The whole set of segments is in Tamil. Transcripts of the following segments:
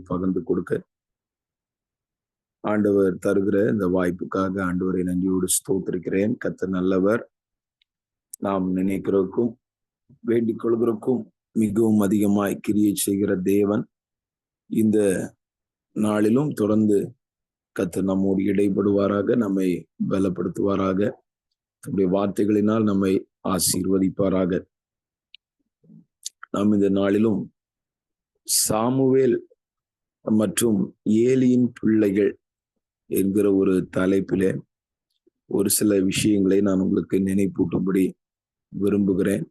பகிர்ந்து கொடுக்க ஆண்டவர் தருகிற இந்த வாய்ப்புக்காக ஆண்டவரை நன்றியோடு ஸ்தோத்திரிக்கிறேன். கர்த்தர் நல்லவர். நாம் நினைக்கிறதுக்கும் வேண்டிக் கொள்கிறதுக்கும் மிகவும் அதிகமாய் கிரியை செய்கிற தேவன். இந்த நாளிலும் தொடர்ந்து கர்த்தர் நம்மோடு இடைப்படுவாராக, நம்மை பலப்படுத்துவாராக, தம்முடைய வார்த்தைகளினால் நம்மை ஆசீர்வதிப்பாராக. நாம் இந்த நாளிலும் சாமுவேல் மற்றும் ஏலியின் பிள்ளைகள் என்கிற ஒரு தலைப்பிலே ஒரு சில விஷயங்களை நான் உங்களுக்கு நினைப்பூட்டும்படி விரும்புகிறேன்.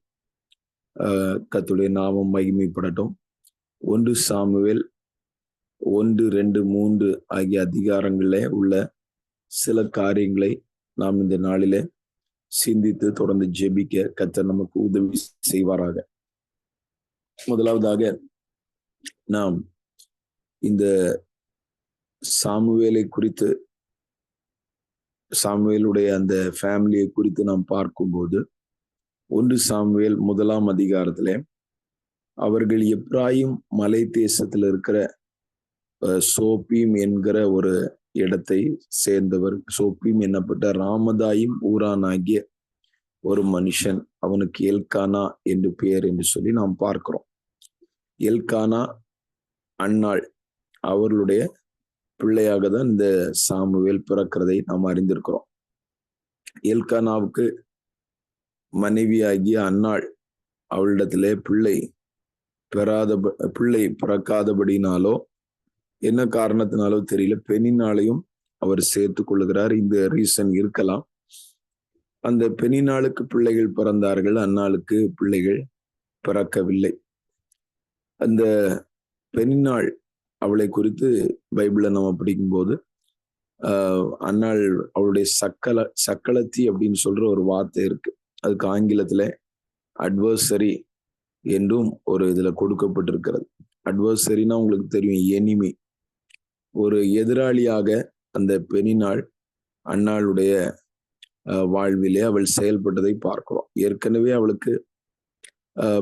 கர்த்தருடைய நாமம் மகிமைப்படட்டும். 1 சாமுவேல் 1, 2, 3 ஆகிய அதிகாரங்களிலே உள்ள சில காரியங்களை நாம் இந்த நாளிலே சிந்தித்து தொடர்ந்து ஜெபிக்க கர்த்தர் நமக்கு உதவி செய்வாராக. முதலாவதாக நாம் இந்த சாமுவேலை குறித்து, சாமுவேலுடைய அந்த ஃபேமிலியை குறித்து நாம் பார்க்கும்போது 1 சாமுவேல் 1 அதிகாரத்திலே அவர்கள் எப்ராயிம் மலை தேசத்தில் இருக்கிற சோப்பீம் என்கிற ஒரு இடத்தை சேர்ந்தவர். சோப்பீம் என்னப்பட்ட ராமதாயும் ஊரான் ஆகிய ஒரு மனுஷன், அவனுக்கு எல்கானா என்று பெயர் என்று சொல்லி நாம் பார்க்கிறோம். எல்கானா அன்னாள் அவர்களுடைய பிள்ளையாக தான் இந்த சாமுவேல் பிறக்கிறதை நாம் அறிந்திருக்கிறோம். எல்கானாவுக்கு மனைவியாகிய அன்னாள் அவளிடத்திலே பிள்ளை பிறக்காதபடினாலோ என்ன காரணத்தினாலோ தெரியல, பெண்ணினாலையும் அவர் சேர்த்து கொள்ளுகிறார். இந்த ரீசன் இருக்கலாம். அந்த பெண்ணினாளுக்கு பிள்ளைகள் பிறந்தார்கள், அன்னாளுக்கு பிள்ளைகள் பிறக்கவில்லை. அந்த பெண்ணினாள் அவளை குறித்து பைபிளை நம்ம படிக்கும்போது அன்னாள் அவளுடைய சக்களத்தி அப்படின்னு சொல்ற ஒரு வார்த்தை இருக்கு. அதுக்கு ஆங்கிலத்துல அட்வர்சரி என்றும் ஒரு இதுல கொடுக்கப்பட்டிருக்கிறது. அட்வர்சரினா உங்களுக்கு தெரியும், எனிமி, ஒரு எதிராளியாக அந்த பெண்ணினாள் அன்னாளுடைய வாழ்விலே அவள் செயல்பட்டதை பார்க்கிறோம். ஏற்கனவே அவளுக்கு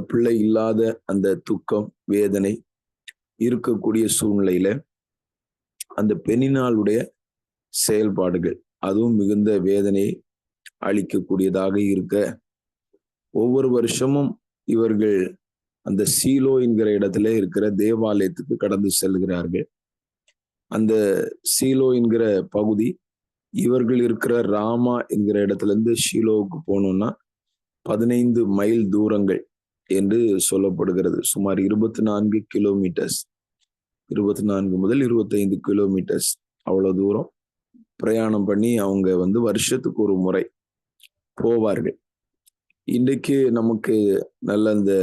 பிள்ளை இல்லாத அந்த துக்கம், வேதனை இருக்கக்கூடிய சூழ்நிலையில அந்த பெண்ணினாளுடைய செயல்பாடுகள் அதுவும் மிகுந்த வேதனையை அளிக்கக்கூடியதாக இருக்க, ஒவ்வொரு வருஷமும் இவர்கள் அந்த சீலோ என்கிற இடத்துல இருக்கிற தேவாலயத்துக்கு கடந்து செல்கிறார்கள். அந்த சீலோ என்கிற பகுதி இவர்கள் இருக்கிற ராமா என்கிற இடத்துல இருந்து ஷீலோவுக்கு போகணும்னா 15 மைல் தூரங்கள் என்று சொல்லப்படுகிறது. சுமார் 24 கிலோமீட்டர்ஸ், 24 முதல் 25 கிலோமீட்டர்ஸ் அவ்வளவு தூரம் பிரயாணம் பண்ணி அவங்க வருஷத்துக்கு ஒரு முறை போவார்கள். இன்றைக்கு நமக்கு நல்ல இந்த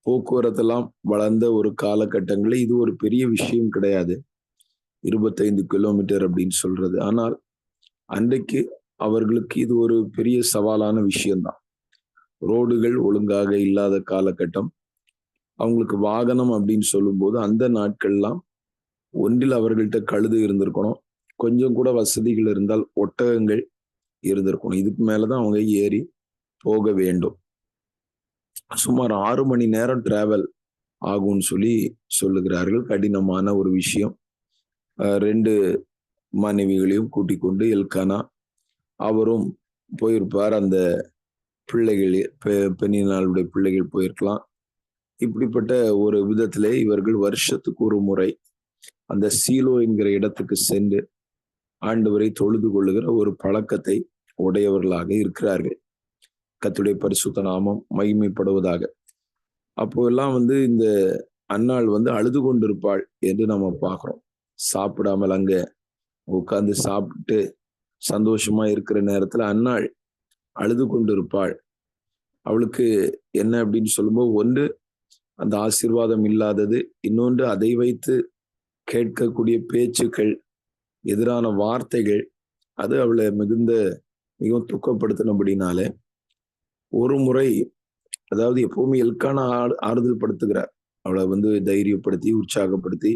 போக்குவரத்தெல்லாம் வளர்ந்த ஒரு காலகட்டங்களில் இது ஒரு பெரிய விஷயம் கிடையாது, 25 கிலோமீட்டர் அப்படின்னு சொல்றது. ஆனால் அன்றைக்கு அவர்களுக்கு இது ஒரு பெரிய சவாலான விஷயம்தான். ரோடுகள் ஒழுங்காக இல்லாத காலகட்டம். அவங்களுக்கு வாகனம் அப்படின்னு சொல்லும்போது அந்த நாட்கள்லாம் ஒன்றில் அவர்கள்ட்ட கழுது இருந்திருக்கணும், கொஞ்சம் கூட வசதிகள் இருந்தால் ஒட்டகங்கள் இருந்திருக்கணும். இதுக்கு மேலதான் அவங்க ஏறி போக வேண்டும். சுமார் 6 மணி நேரம் டிராவல் ஆகும்னு சொல்லி சொல்லுகிறார்கள். கடினமான ஒரு விஷயம். 2 மனைவிகளையும் கூட்டிக் கொண்டு எல்கானா அவரும் போயிருப்பார். அந்த பிள்ளைகள், பெண்ணினாளுடைய பிள்ளைகள் போயிருக்கலாம். இப்படிப்பட்ட ஒரு விதத்திலே இவர்கள் வருஷத்துக்கு ஒரு முறை அந்த சீலோ என்கிற இடத்துக்கு சென்று ஆண்டவரை தொழுது கொள்ளுகிற ஒரு பழக்கத்தை உடையவர்களாக இருக்கிறார்கள். கர்த்தருடைய பரிசுத்த நாமம் மகிமைப்படுவதாக. அப்போ எல்லாம் இந்த அன்னாள் அழுது கொண்டிருப்பாள் என்று நம்ம பார்க்கிறோம். சாப்பிடாமல் அங்க உட்கார்ந்து சாப்பிட்டு சந்தோஷமா இருக்கிற நேரத்துல அன்னாள் அழுது கொண்டிருப்பாள். அவளுக்கு என்ன அப்படின்னு சொல்லும்போது, ஒன்று அந்த ஆசீர்வாதம் இல்லாதது, இன்னொன்று அதை வைத்து கேட்கக்கூடிய பேச்சுக்கள், எதிரான வார்த்தைகள், அது அவளை மிகவும் துக்கப்படுத்தினபடினாலே ஒரு முறை, அதாவது எப்பவுமே எல்கானா ஆறுதல் படுத்துகிறார். அவளை தைரியப்படுத்தி உற்சாகப்படுத்தி,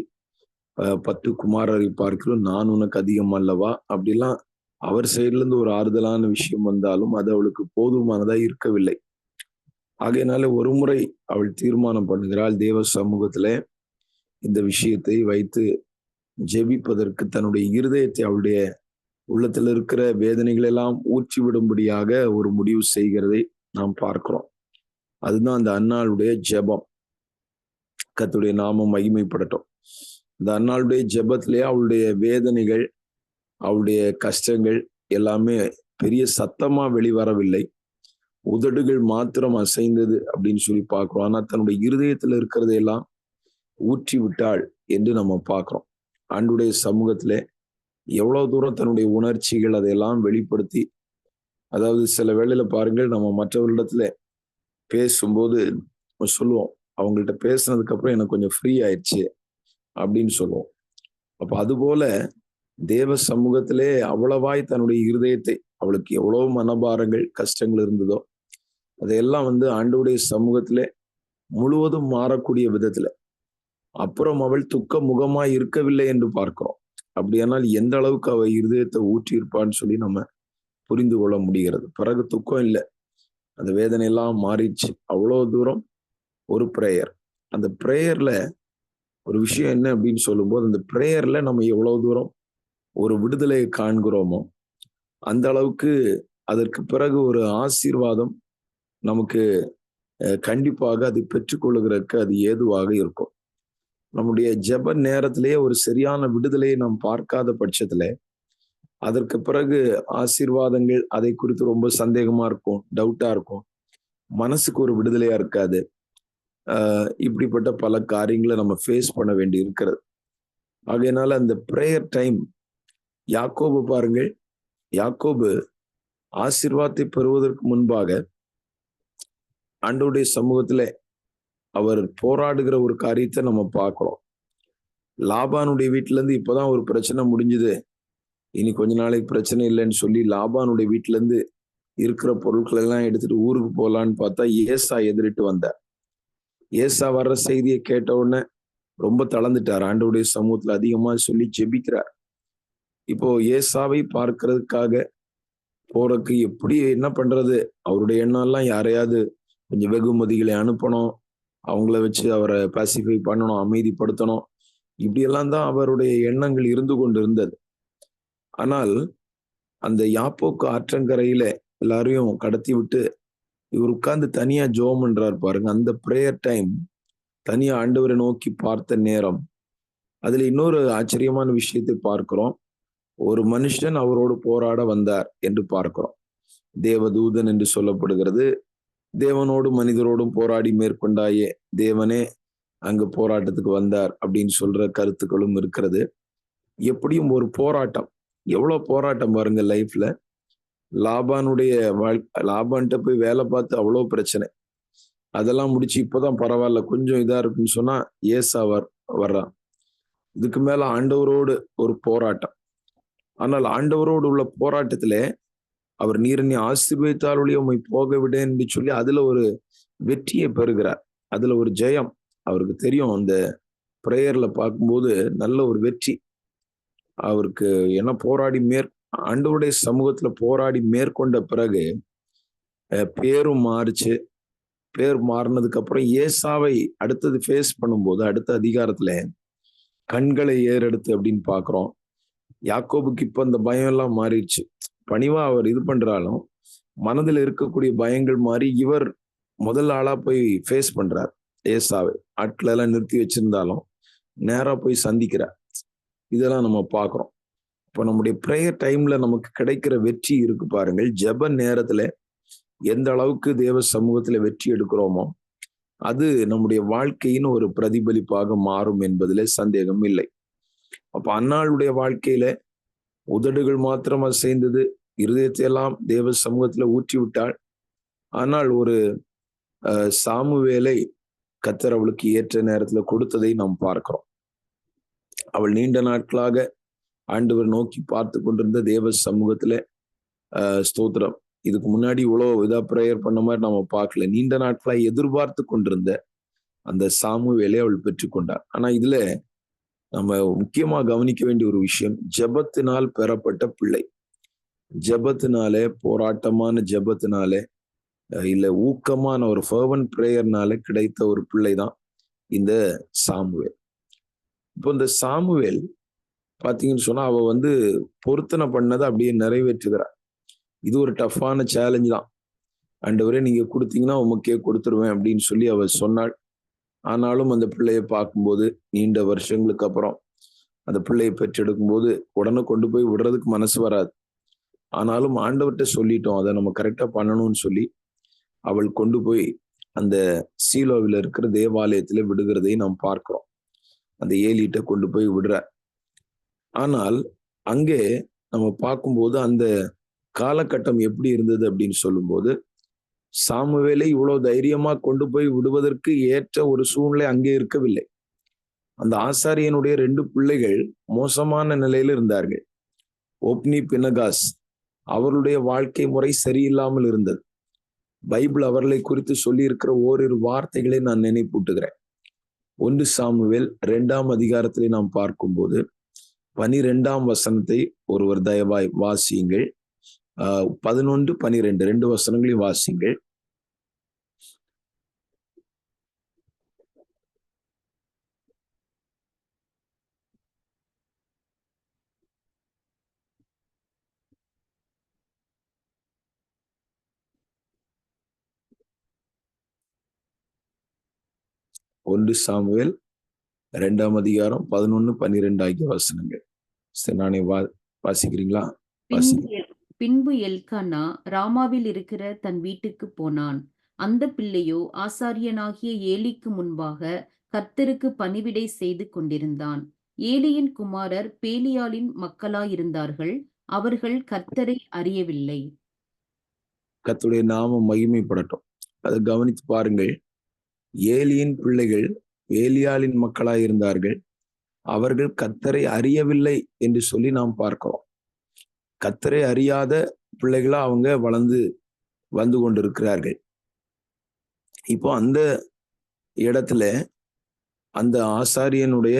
10 குமாரரை பார்க்கிறோம், நான் உனக்கு அதிகம் அல்லவா, அப்படிலாம் அவர் சைட்ல இருந்து ஒரு ஆறுதலான விஷயம் வந்தாலும் அது அவளுக்கு போதுமானதா இருக்கவில்லை. ஆகையினால ஒரு முறை அவள் தீர்மானம் பண்ணுகிறாள், தேவ சமூகத்துல இந்த விஷயத்தை வைத்து ஜெபிப்பதற்கு தன்னுடைய இருதயத்தை அவளுடைய உள்ளத்தில் இருக்கிற வேதனைகள் எல்லாம் ஊற்றி விடும்படியாக ஒரு முடிவு செய்கிறதை நாம் பார்க்கிறோம். அதுதான் அந்த அன்னாளுடைய ஜெபம். கர்த்தருடைய நாமம் மகிமைப்படட்டும். இந்த அன்னாளுடைய ஜெபத்திலே அவளுடைய வேதனைகள், அவளுடைய கஷ்டங்கள் எல்லாமே பெரிய சத்தமா வெளிவரவில்லை. உதடுகள் மாத்திரம் அசைந்தது அப்படின்னு சொல்லி பார்க்கிறோம். ஆனா தன்னுடைய இருதயத்துல இருக்கிறதையெல்லாம் ஊற்றி விட்டாள் என்று நம்ம பார்க்கிறோம். ஆண்டுடைய சமூகத்திலே எவ்வளவு தூரம் தன்னுடைய உணர்ச்சிகள் அதையெல்லாம் வெளிப்படுத்தி, அதாவது சில வேளையில பாருங்கள், நம்ம மற்றவர்களிடத்துல பேசும்போது சொல்லுவோம், அவங்கள்ட்ட பேசுனதுக்கு அப்புறம் எனக்கு கொஞ்சம் ஃப்ரீ ஆயிடுச்சு அப்படின்னு சொல்லுவோம். அப்ப அதுபோல தேவ சமூகத்திலே அவ்வளவாய் தன்னுடைய இருதயத்தை, அவளுக்கு எவ்வளவு மனபாரங்கள் கஷ்டங்கள் இருந்ததோ அதையெல்லாம் ஆண்டவருடைய சமூகத்திலே முழுவதும் மாறக்கூடிய விதத்துல, அப்புறம் அவள் துக்க முகமாய் இருக்கவில்லை என்று பார்க்கிறோம். அப்படியானால் எந்த அளவுக்கு அவள் இருதயத்தை ஊற்றி இருப்பான்னு சொல்லி நம்ம புரிந்து கொள்ள முடிகிறது. பிறகு துக்கம் இல்லை, அந்த வேதனை எல்லாம் மாறிடுச்சு. அவ்வளவு தூரம் ஒரு பிரேயர். அந்த பிரேயர்ல ஒரு விஷயம் என்ன அப்படின்னு சொல்லும்போது, அந்த பிரேயர்ல நம்ம எவ்வளவு தூரம் ஒரு விடுதலையை காண்கிறோமோ அந்த அளவுக்கு அதற்கு பிறகு ஒரு ஆசீர்வாதம் நமக்கு கண்டிப்பாக அது பெற்றுக்கொள்ளுகிறதுக்கு அது ஏதுவாக இருக்கும். நம்முடைய ஜெப நேரத்திலேயே ஒரு சரியான விடுதலையை நாம் பார்க்காத பட்சத்துல அதற்கு பிறகு ஆசீர்வாதங்கள் அதை குறித்து ரொம்ப சந்தேகமா இருக்கும், டவுட்டா இருக்கும், மனசுக்கு ஒரு விடுதலையா இருக்காது. இப்படிப்பட்ட பல காரியங்களை நம்ம ஃபேஸ் பண்ண வேண்டி இருக்கிறது. ஆகையினால அந்த பிரேயர் டைம், யாக்கோபு பாருங்கள், யாக்கோபு ஆசீர்வாதத்தை பெறுவதற்கு முன்பாக ஆண்டவருடைய சமூகத்துல அவர் போராடுகிற ஒரு காரியத்தை நம்ம பார்க்கிறோம். லாபானுடைய வீட்டுல இருந்து இப்பதான் ஒரு பிரச்சனை முடிஞ்சுது, இனி கொஞ்ச நாளைக்கு பிரச்சனை இல்லைன்னு சொல்லி லாபானுடைய வீட்டுல இருந்து இருக்கிற பொருட்களை எல்லாம் எடுத்துட்டு ஊருக்கு போகலான்னு பார்த்தா ஏசா எதிரிட்டு வந்தார். ஏசா வர்ற செய்தியை கேட்ட உடனே ரொம்ப தளர்ந்துட்டார். ஆண்டவருடைய சமூகத்துல அதிகமா சொல்லி ஜெபிக்கிறார். இப்போ ஏசாவை பார்க்கறதுக்காக போறதுக்கு எப்படி என்ன பண்றது, அவருடைய எண்ணம் எல்லாம் யாரையாவது கொஞ்சம் வெகுமதிகளை அனுப்பணும், அவங்கள வச்சு அவரை பாசிஃபை பண்ணணும், அமைதிப்படுத்தணும், இப்படியெல்லாம் தான் அவருடைய எண்ணங்கள் இருந்து கொண்டு இருந்தது. ஆனால் அந்த யாப்போக்கு ஆற்றங்கரையில எல்லாரையும் கடத்தி விட்டு இவர் உட்கார்ந்து தனியா ஜெபம் பண்றாரு பாருங்க. அந்த பிரேயர் டைம், தனியா ஆண்டவரை நோக்கி பார்த்த நேரம், அதுல இன்னொரு ஆச்சரியமான விஷயத்தை பார்க்கிறோம். ஒரு மனுஷன் அவரோடு போராட வந்தார் என்று பார்க்கிறோம். தேவதூதன் என்று சொல்லப்படுகிறது. தேவனோடும் மனிதரோடும் போராடி மேற்கொண்டாயே தேவனே அங்கு போராட்டத்துக்கு வந்தார் அப்படின்னு சொல்ற கருத்துக்களும் இருக்கிறது. எப்படியும் ஒரு போராட்டம், எவ்வளவு போராட்டம் பாருங்க லைஃப்ல. லாபானுடைய லாபான்கிட்ட போய் வேலை பார்த்து அவ்வளவு பிரச்சனை, அதெல்லாம் முடிச்சு இப்பதான் பரவாயில்ல கொஞ்சம் இதா இருக்குன்னு சொன்னா ஏசா வர்றான். இதுக்கு மேல ஆண்டவரோடு ஒரு போராட்டம். ஆனால் ஆண்டவரோடு உள்ள போராட்டத்திலே அவர் நீர் என்னை ஆசீர்வதித்தாலுடைய உம்மை போக விடேன் என்று சொல்லி அதுல ஒரு வெற்றியை பெறுகிறார். அதுல ஒரு ஜெயம் அவருக்கு தெரியும். அந்த பிரேயர்ல பார்க்கும்போது நல்ல ஒரு வெற்றி அவருக்கு. என்ன போராடி ஆண்டவருடைய சமூகத்துல போராடி மேற்கொண்ட பிறகு பேரும் மாறுச்சு. பேர் மாறினதுக்கு அப்புறம் ஏசாவை அடுத்தது ஃபேஸ் பண்ணும்போது அடுத்த அதிகாரத்துல கண்களை ஏறெடுத்து அப்படின்னு பாக்குறோம். யாக்கோபுக்கு இப்ப அந்த பயம் எல்லாம் மாறிடுச்சு. பணிவா அவர் இது பண்றாலும் மனதில் இருக்கக்கூடிய பயங்கள் மாறி இவர் முதல் ஆளா போய் ஃபேஸ் பண்றார் ஏசாவை. ஆட்களை எல்லாம் நிறுத்தி வச்சிருந்தாலும் நேரா போய் சந்திக்கிறார். இதெல்லாம் நம்ம பார்க்கிறோம். இப்போ நம்முடைய பிரேயர் டைம்ல நமக்கு கிடைக்கிற வெற்றி இருக்கு பாருங்கள். ஜெப நேரத்துல எந்த அளவுக்கு தேவ சமூகத்துல வெற்றி எடுக்கிறோமோ அது நம்முடைய வாழ்க்கையின் ஒரு பிரதிபலிப்பாக மாறும் என்பதிலே சந்தேகம் இல்லை. அப்ப அன்னாளுடைய வாழ்க்கையில உதடுகள் மாத்திரம் அசைந்தது, இருதயத்தை எல்லாம் தேவ சமூகத்துல ஊற்றி விட்டாள். ஆனால் ஒரு சாமுவேலை கர்த்தர் அவளுக்கு ஏற்ற நேரத்துல கொடுத்ததை நாம் பார்க்கிறோம். அவள் நீண்ட நாட்களாக ஆண்டவர் நோக்கி பார்த்து கொண்டிருந்த தேவ சமூகத்துல ஸ்தோத்திரம், இதுக்கு முன்னாடி இவ்வளவு இதா பிரேயர் பண்ண மாதிரி நம்ம பார்க்கல. நீண்ட நாட்களாக எதிர்பார்த்து கொண்டிருந்த அந்த சாமுவேலை அவள் பெற்றுக்கொண்டார். ஆனா இதுல நம்ம முக்கியமா கவனிக்க வேண்டிய ஒரு விஷயம், ஜெபத்தினால் பெறப்பட்ட பிள்ளை. ஜெபத்தினாலே, போராட்டமான ஜெபத்தினாலே, இல்ல ஊக்கமான ஒரு ஃபர்வன்ட் பிரேயர்னால கிடைத்த ஒரு பிள்ளை தான் இந்த சாமுவேல். இப்போ இந்த சாமுவேல் பாத்தீங்கன்னு சொன்னா அவ வந்து பொருத்தனை பண்ணதை அப்படியே நிறைவேற்றுகிறார். இது ஒரு டஃப்பான சேலஞ்ச் தான். ஆண்டவரே நீங்க கொடுத்தீங்கன்னா உமக்கே கொடுத்துருவேன் அப்படின்னு சொல்லி அவ சொன்னாள். ஆனாலும் அந்த பிள்ளையை பார்க்கும்போது நீண்ட வருஷங்களுக்கு அப்புறம் அந்த பிள்ளையை பெற்றெடுக்கும் போது உடனே கொண்டு போய் விடுறதுக்கு மனசு வராது. ஆனாலும் ஆண்டவர்கிட்ட சொல்லிட்டோம், அதை நம்ம கரெக்டா பண்ணணும்னு சொல்லி அவள் கொண்டு போய் அந்த சீலோவில் இருக்கிற தேவாலயத்துல விடுகிறதை நாம் பார்க்கிறோம். அந்த ஏலிட்ட கொண்டு போய் விடுற. ஆனால் அங்கே நம்ம பார்க்கும்போது அந்த காலகட்டம் எப்படி இருந்தது அப்படின்னு சொல்லும்போது, சாமுவேலை இவ்வளவு தைரியமா கொண்டு போய் விடுவதற்கு ஏற்ற ஒரு சூழ்நிலை அங்கே இருக்கவில்லை. அந்த ஆசாரியனுடைய 2 பிள்ளைகள் மோசமான நிலையில இருந்தார்கள். ஒப்னி, பினகாஸ் அவர்களுடைய வாழ்க்கை முறை சரியில்லாமல் இருந்தது. பைபிள் அவர்களை குறித்து சொல்லி இருக்கிற ஓரிரு வார்த்தைகளை நான் நினைப்பூட்டுகிறேன். 1 சாமுவேல் 2ஆம் அதிகாரத்திலே நாம் பார்க்கும்போது 12ஆம் வசனத்தை ஒருவர் தயவாய் வாசியுங்கள். 11, 12 2 வசனங்களையும் வாசியுங்கள். ஒன்று சாமுவேல் 2ஆம் அதிகாரம் 11, 12 ஆகிய வசனங்கள். சரி, நானே வாசிக்கிறீங்களா? பின்பு எல்கானா ராமாவில் இருக்கிற தன் வீட்டுக்கு போனான். அந்த பிள்ளையோ ஆசாரியனாகிய ஏலிக்கு முன்பாக கர்த்தருக்கு பணிவிடை செய்து கொண்டிருந்தான். ஏலியின் குமாரர் பேலியாளின் மக்களாயிருந்தார்கள். அவர்கள் கர்த்தரை அறியவில்லை. கர்த்தருடைய நாமம் மகிமைப்படட்டும். அதை கவனித்து பாருங்கள். ஏலியின் பிள்ளைகள் ஏலியாளின் மக்களாயிருந்தார்கள். அவர்கள் கர்த்தரை அறியவில்லை என்று சொல்லி நாம் பார்க்கிறோம். கர்த்தரை அறியாத பிள்ளைகளா அவங்க வளர்ந்து வந்து கொண்டிருக்கிறார்கள். இப்போ அந்த இடத்துல அந்த ஆசாரியனுடைய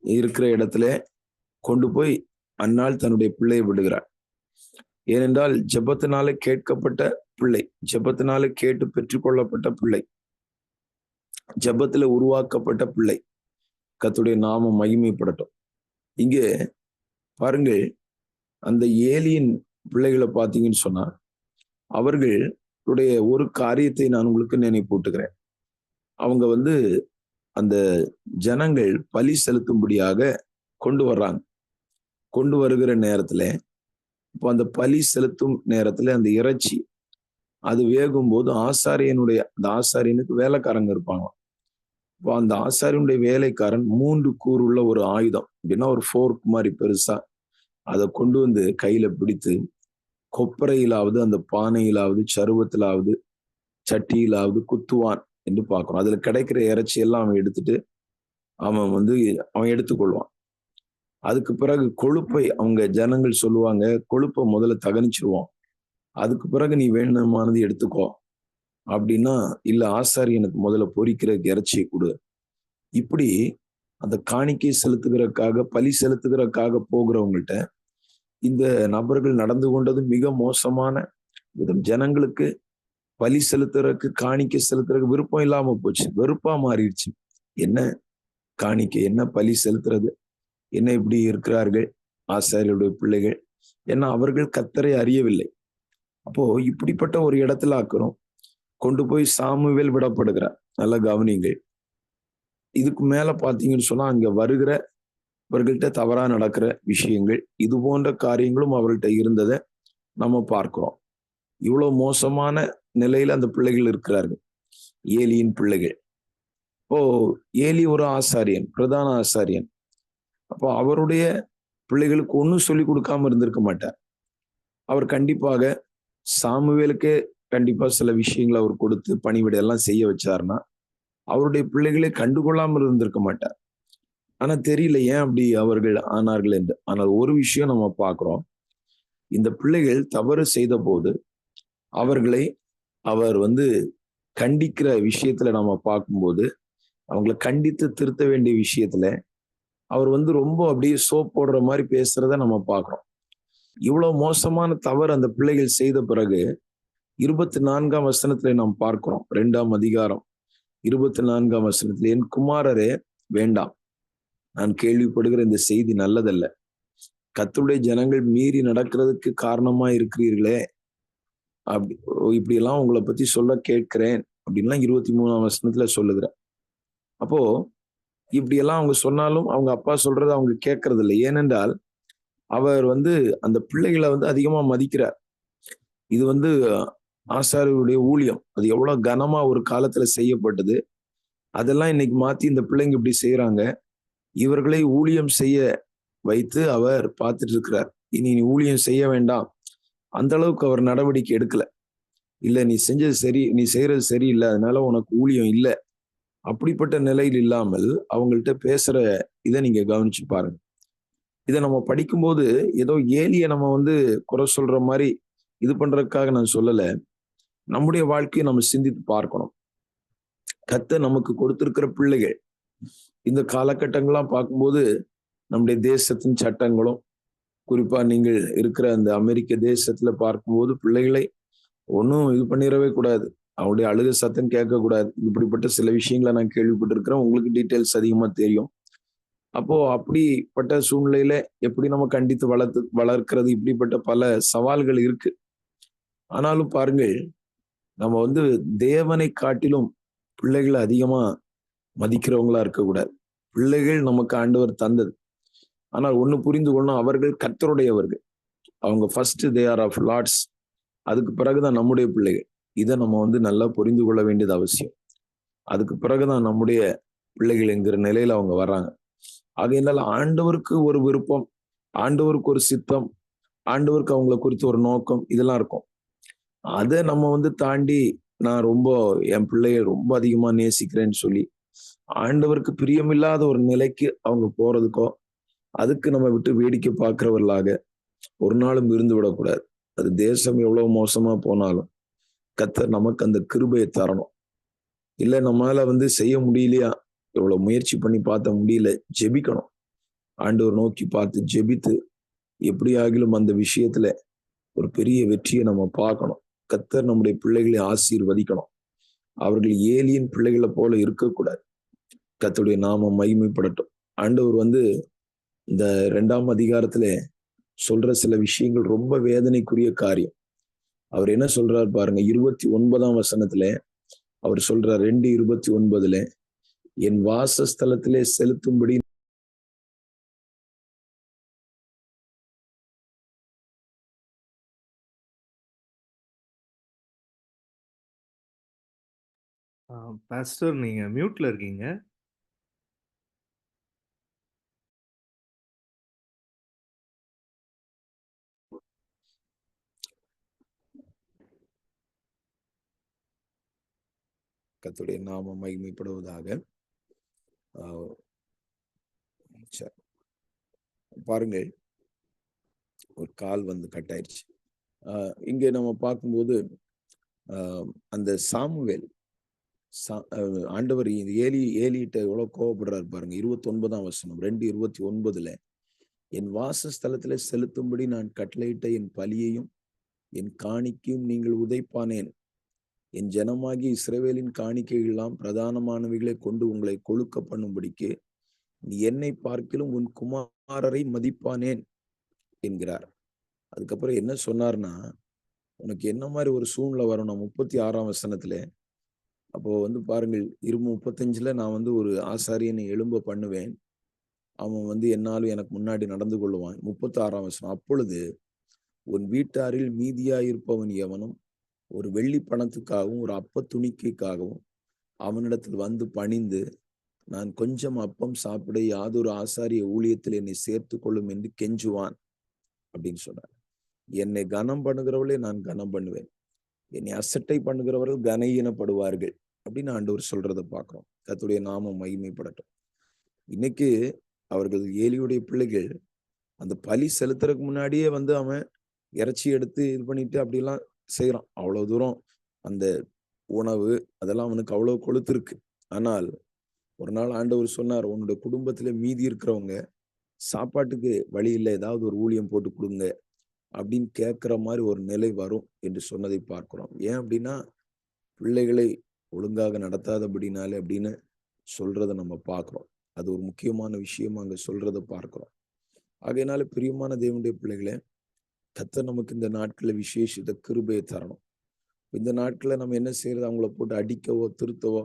இருக்கிற இடத்துல கொண்டு போய் அன்னாள் தன்னுடைய பிள்ளையை விடுகிறார். ஏனென்றால் ஜெபத்தினால கேட்கப்பட்ட பிள்ளை, ஜெபத்தினால கேட்டு பெற்றுக்கொள்ளப்பட்ட பிள்ளை, ஜெபத்துல உருவாக்கப்பட்ட பிள்ளை. கர்த்தருடைய நாமம் மகிமைப்படட்டும். இங்கே பாருங்கள், அந்த ஏலியின் பிள்ளைகளை பார்த்தீங்கன்னு சொன்னா அவர்களுடைய ஒரு காரியத்தை நான் உங்களுக்கு நினைப்பூட்டுகிறேன். அவங்க வந்து அந்த ஜனங்கள் பலி செலுத்தும்படியாக கொண்டு வர்றாங்க. கொண்டு வருகிற நேரத்துல இப்போ அந்த பலி செலுத்தும் நேரத்துல அந்த இறைச்சி அது வேகும்போது அந்த ஆசாரியனுக்கு வேலைக்காரங்க இருப்பாங்க. இப்போ அந்த ஆசாரியனுடைய வேலைக்காரன் 3 கூறுள்ள ஒரு ஆயுதம், அப்படின்னா ஒரு ஃபோர்க் மாதிரி பெருசா, அதை கொண்டு வந்து கையில பிடித்து கொப்பரையிலாவது அந்த பானையிலாவது சருவத்திலாவது சட்டியிலாவது குத்துவான் என்று பார்க்கிறோம். அதுல கிடைக்கிற இறைச்சி எல்லாம் அவன் எடுத்துட்டு அவன் எடுத்துக்கொள்வான். அதுக்கு பிறகு கொழுப்பை அவங்க ஜனங்கள் சொல்லுவாங்க, கொழுப்பை முதல்ல தகனிச்சிருவோம், அதுக்கு பிறகு நீ வேணுமானது எடுத்துக்கோ அப்படின்னா, இல்ல ஆசாரியனுக்கு முதல்ல பொரிக்கிற இறைச்சியை கொடு. இப்படி அந்த காணிக்கை செலுத்துகிறதுக்காக பலி செலுத்துகிறதுக்காக போகிறவங்கள்ட்ட இந்த நபர்கள் நடந்து கொண்டது மிக மோசமான விதம். ஜனங்களுக்கு பலி செலுத்துறதுக்கு காணிக்கை செலுத்துறதுக்கு விருப்பம் இல்லாம போச்சு, வெறுப்பா மாறிடுச்சு. என்ன காணிக்கை, என்ன பலி செலுத்துறது, என்ன இப்படி இருக்கிறார்கள் ஆசாரியருடைய பிள்ளைகள். ஏன்னா அவர்கள் கர்த்தரை அறியவில்லை. அப்போ இப்படிப்பட்ட ஒரு இடத்துல ஆக்குறோம் கொண்டு போய் சாமுவேல் விடப்படுகிறார். நல்லா கவனிங்கள். இதுக்கு மேல பாத்தீங்கன்னு சொன்னா அங்க வருகிற இவர்கள்ட்ட தவறா நடக்கிற விஷயங்கள், இது போன்ற காரியங்களும் அவர்கள்ட்ட இருந்ததை நம்ம பார்க்கிறோம். இவ்வளவு மோசமான நிலையில அந்த பிள்ளைகள் இருக்கிறார்கள், ஏலியின் பிள்ளைகள். இப்போ ஏலி ஒரு ஆசாரியன், பிரதான ஆசாரியன். அப்போ அவருடைய பிள்ளைகளுக்கு ஒன்றும் சொல்லி கொடுக்காம இருந்திருக்க மாட்டார். அவர் கண்டிப்பாக சாமுவேலுக்கே கண்டிப்பா சில விஷயங்களை அவர் கொடுத்து பணிவிடை எல்லாம் செய்ய வச்சாருன்னா அவருடைய பிள்ளைகளை கண்டுகொள்ளாமல் இருந்திருக்க மாட்டார். ஆனா தெரியல ஏன் அப்படி அவர்கள் ஆனார்கள் என்று. ஆனால் ஒரு விஷயம் நம்ம பார்க்கிறோம், இந்த பிள்ளைகள் தவறு செய்த போது அவர்களை அவர் கண்டிக்கிற விஷயத்துல நம்ம பார்க்கும்போது, அவங்களை கண்டித்து திருத்த வேண்டிய விஷயத்துல அவர் ரொம்ப அப்படியே சோப் போடுற மாதிரி பேசுறத நம்ம பார்க்கிறோம். இவ்வளவு மோசமான தவறு அந்த பிள்ளைகள் செய்த பிறகு 24ஆம் வசனத்துல நாம் பார்க்கிறோம். 2ஆம் அதிகாரம் 24ஆம் வசனத்துல, என் குமாரரே வேண்டாம், நான் கேள்விப்படுகிற இந்த செய்தி நல்லதல்ல. கர்த்தருடைய ஜனங்கள் மீறி நடக்கிறதுக்கு காரணமா இருக்கிறீர்களே, அப்படி இப்படி எல்லாம் உங்களை பத்தி சொல்ல கேட்கிறேன் அப்படின்லாம் 23ஆம் வசனத்துல சொல்லுகிறேன். அப்போ இப்படி எல்லாம் அவங்க சொன்னாலும் அவங்க அப்பா சொல்றதை அவங்க கேட்கறது இல்லை. ஏனென்றால் அவர் அந்த பிள்ளைகளை அதிகமா மதிக்கிறார். இது ஆசாரியருடைய ஊழியம். அது எவ்வளவு கனமா ஒரு காலத்துல செய்யப்பட்டது. அதெல்லாம் இன்னைக்கு மாத்தி இந்த பிள்ளைங்க இப்படி செய்யறாங்க. இவர்களை ஊழியம் செய்ய வைத்து அவர் பார்த்துட்டு இருக்கிறார். இனி நீ ஊழியம் செய்ய வேண்டாம். அந்த அளவுக்கு அவர் நடவடிக்கை எடுக்கல. இல்ல நீ செஞ்சது சரி, நீ செய்யறது சரியில்லை, அதனால உனக்கு ஊழியம் இல்லை. அப்படிப்பட்ட நிலையில் இல்லாமல் அவங்கள்ட்ட பேசுற இதை நீங்க கவனிச்சு பாருங்க. இதை நம்ம படிக்கும்போது ஏதோ ஏலிய நம்ம குறை சொல்ற மாதிரி இது பண்றதுக்காக நான் சொல்லல. நம்முடைய வாழ்க்கையை நம்ம சிந்தித்து பார்க்கணும். கர்த்தர் நமக்கு கொடுத்திருக்கிற பிள்ளைகள் இந்த காலகட்டங்கள்லாம் பார்க்கும்போது நம்முடைய தேசத்தின் சட்டங்களும், குறிப்பா நீங்கள் இருக்கிற அந்த அமெரிக்க தேசத்துல பார்க்கும்போது பிள்ளைகளை ஒன்றும் இது பண்ணிடவே கூடாது. அவனுடைய அழுக சத்தம் கேட்கக்கூடாது. இப்படிப்பட்ட சில விஷயங்களை நான் கேள்விப்பட்டிருக்கிறேன். உங்களுக்கு டீட்டெயில்ஸ் அதிகமா தெரியும். அப்போ அப்படிப்பட்ட சூழ்நிலையில எப்படி நம்ம கண்டித்து வளர்க்கிறது, இப்படிப்பட்ட பல சவால்கள் இருக்கு. ஆனாலும் பாருங்கள், நம்ம தேவனை காட்டிலும் பிள்ளைகளை அதிகமா மதிக்கிறவங்களா இருக்கக்கூடாது. பிள்ளைகள் நமக்கு ஆண்டவர் தந்தது. ஆனால் ஒண்ணு புரிந்து கொள்ளணும், அவர்கள் கர்த்தருடையவர்கள். அவங்க first they are of lords. அதுக்கு பிறகுதான் நம்முடைய பிள்ளைகள். இதை நம்ம நல்லா புரிந்து கொள்ள வேண்டியது அவசியம். அதுக்கு பிறகுதான் நம்முடைய பிள்ளைகள் என்கிற நிலையில அவங்க வர்றாங்க. ஆகையினால ஆண்டவருக்கு ஒரு விருப்பம், ஆண்டவருக்கு ஒரு சித்தம், ஆண்டவருக்கு அவங்களை குறித்து ஒரு நோக்கம், இதெல்லாம் இருக்கும். அதை நம்ம தாண்டி நான் ரொம்ப என் பிள்ளைய ரொம்ப அதிகமா நேசிக்கிறேன்னு சொல்லி ஆண்டவருக்கு பிரியமில்லாத ஒரு நிலைக்கு அவங்க போறதுக்கோ, அதுக்கு நம்ம விட்டு வேடிக்கை பார்க்கிறவர்களாக ஒரு நாளும் இருந்து விடக்கூடாது. அது தேசம் எவ்வளவு மோசமா போனாலும் கர்த்தர் நமக்கு அந்த கிருபையை தரணும். இல்ல நம்மளால செய்ய முடியலையா, எவ்வளவு முயற்சி பண்ணி பார்த்த முடியல, ஜெபிக்கணும். ஆண்டவர் நோக்கி பார்த்து ஜெபித்து எப்படி ஆகிலும் அந்த விஷயத்துல ஒரு பெரிய வெற்றியை நம்ம பார்க்கணும். கர்த்தர் நம்முடைய பிள்ளைகளை ஆசீர்வதிக்கணும். அவர்கள் ஏலியின் பிள்ளைகளை போல இருக்கக்கூடாது. கர்த்தருடைய நாமம் மகிமைப்படட்டும். ஆண்டவர் இந்த 2ஆம் அதிகாரத்துல சொல்ற சில விஷயங்கள் ரொம்ப வேதனைக்குரிய காரியம். அவர் என்ன சொல்றார் பாருங்க. 29ஆம் வசனத்துல அவர் சொல்றார், 2:29, என் வாசஸ்தலத்திலே செலுத்தும்படி பாஸ்டர் நீங்க மியூட்ல இருக்கீங்க. கர்த்தருடைய நாமம் மகிமைப்படுவதாக. பாருங்கள், ஒரு கால் கட் ஆயிடுச்சு. இங்க நம்ம பார்க்கும்போது அந்த சாமுவேல் ஆண்டவர் ஏலிட்ட எவ்வளவு கோவப்படுறாரு பாருங்க. 29ஆம் வசனம், 2:29, என் வாசஸ்தலத்திலே செலுத்தும்படி நான் கட்டளையிட்ட என் பலியையும் என் காணிக்கையும் நீங்கள் உதைப்பானேன். என் ஜனமாகி இஸ்ரவேலின் காணிக்கைகள் எல்லாம் பிரதானமானவைகளை கொண்டு உங்களை கொழுக்க பண்ணும்படிக்கு நீ என்னை பார்க்கிலும் உன் குமாரரை மதிப்பானேன் என்கிறார். அதுக்கப்புறம் என்ன சொன்னார்னா, உனக்கு என்ன மாதிரி ஒரு சூழ்நிலை வரணும் 36ஆம் வசனத்துல. அப்போ பாருங்கள், 35ல நான் ஒரு ஆசாரியனை எழும்ப பண்ணுவேன். அவன் என்னாலும் எனக்கு முன்னாடி நடந்து கொள்ளுவான். 36ஆம் வசனம், அப்பொழுது உன் வீட்டாரில் மீதியாயிருப்பவன் எவனும் ஒரு வெள்ளி பணத்துக்காகவும் ஒரு அப்ப துணிக்கைக்காகவும் அவனிடத்தில் பணிந்து, நான் கொஞ்சம் அப்பம் சாப்பிட யாதொரு ஆசாரிய ஊழியத்தில் என்னை சேர்த்து கொள்ளும் என்று கெஞ்சுவான் அப்படின்னு சொன்னார். என்னை கனம் பண்ணுகிறவர்களே நான் கனம் பண்ணுவேன், என்னை அசட்டை பண்ணுகிறவர்கள் கனஈனப்படுவார்கள் அப்படின்னு ஆண்டவர் சொல்றதை பார்க்கிறோம். கர்த்தருடைய நாமம் மகிமைப்படட்டும். இன்னைக்கு அவர்கள் ஏலியுடைய பிள்ளைகள் அந்த பலி செலுத்துறதுக்கு முன்னாடியே அவன் இறைச்சி எடுத்து இது பண்ணிட்டு அப்படிலாம் செய்யறான். அவ்வளவு தூரம் அந்த உணவு அதெல்லாம் அவனுக்கு அவ்வளவு கொழுத்து இருக்கு. ஆனால் ஒரு நாள் ஆண்டவர் சொன்னார், உன்னுடைய குடும்பத்துல மீதி இருக்கிறவங்க சாப்பாட்டுக்கு வழி இல்லை, ஏதாவது ஒரு ஊழியம் போட்டு கொடுங்க அப்படின்னு கேட்கிற மாதிரி ஒரு நிலை வரும் என்று சொன்னதை பார்க்கிறோம். ஏன் அப்படின்னா, பிள்ளைகளை ஒழுங்காக நடத்தாதபடினாலே அப்படின்னு சொல்றதை நம்ம பார்க்கிறோம். அது ஒரு முக்கியமான விஷயம் அங்க சொல்றதை பார்க்கிறோம். ஆகையினால பிரியமான தேவனுடைய பிள்ளைகளே, கர்த்தர் நமக்கு இந்த நாட்கள்ல விசேஷித்த கிருபையை தரணும். இந்த நாட்கள்ல நம்ம என்ன செய்யறது, அவங்கள போட்டு அடிக்கவோ திருத்தவோ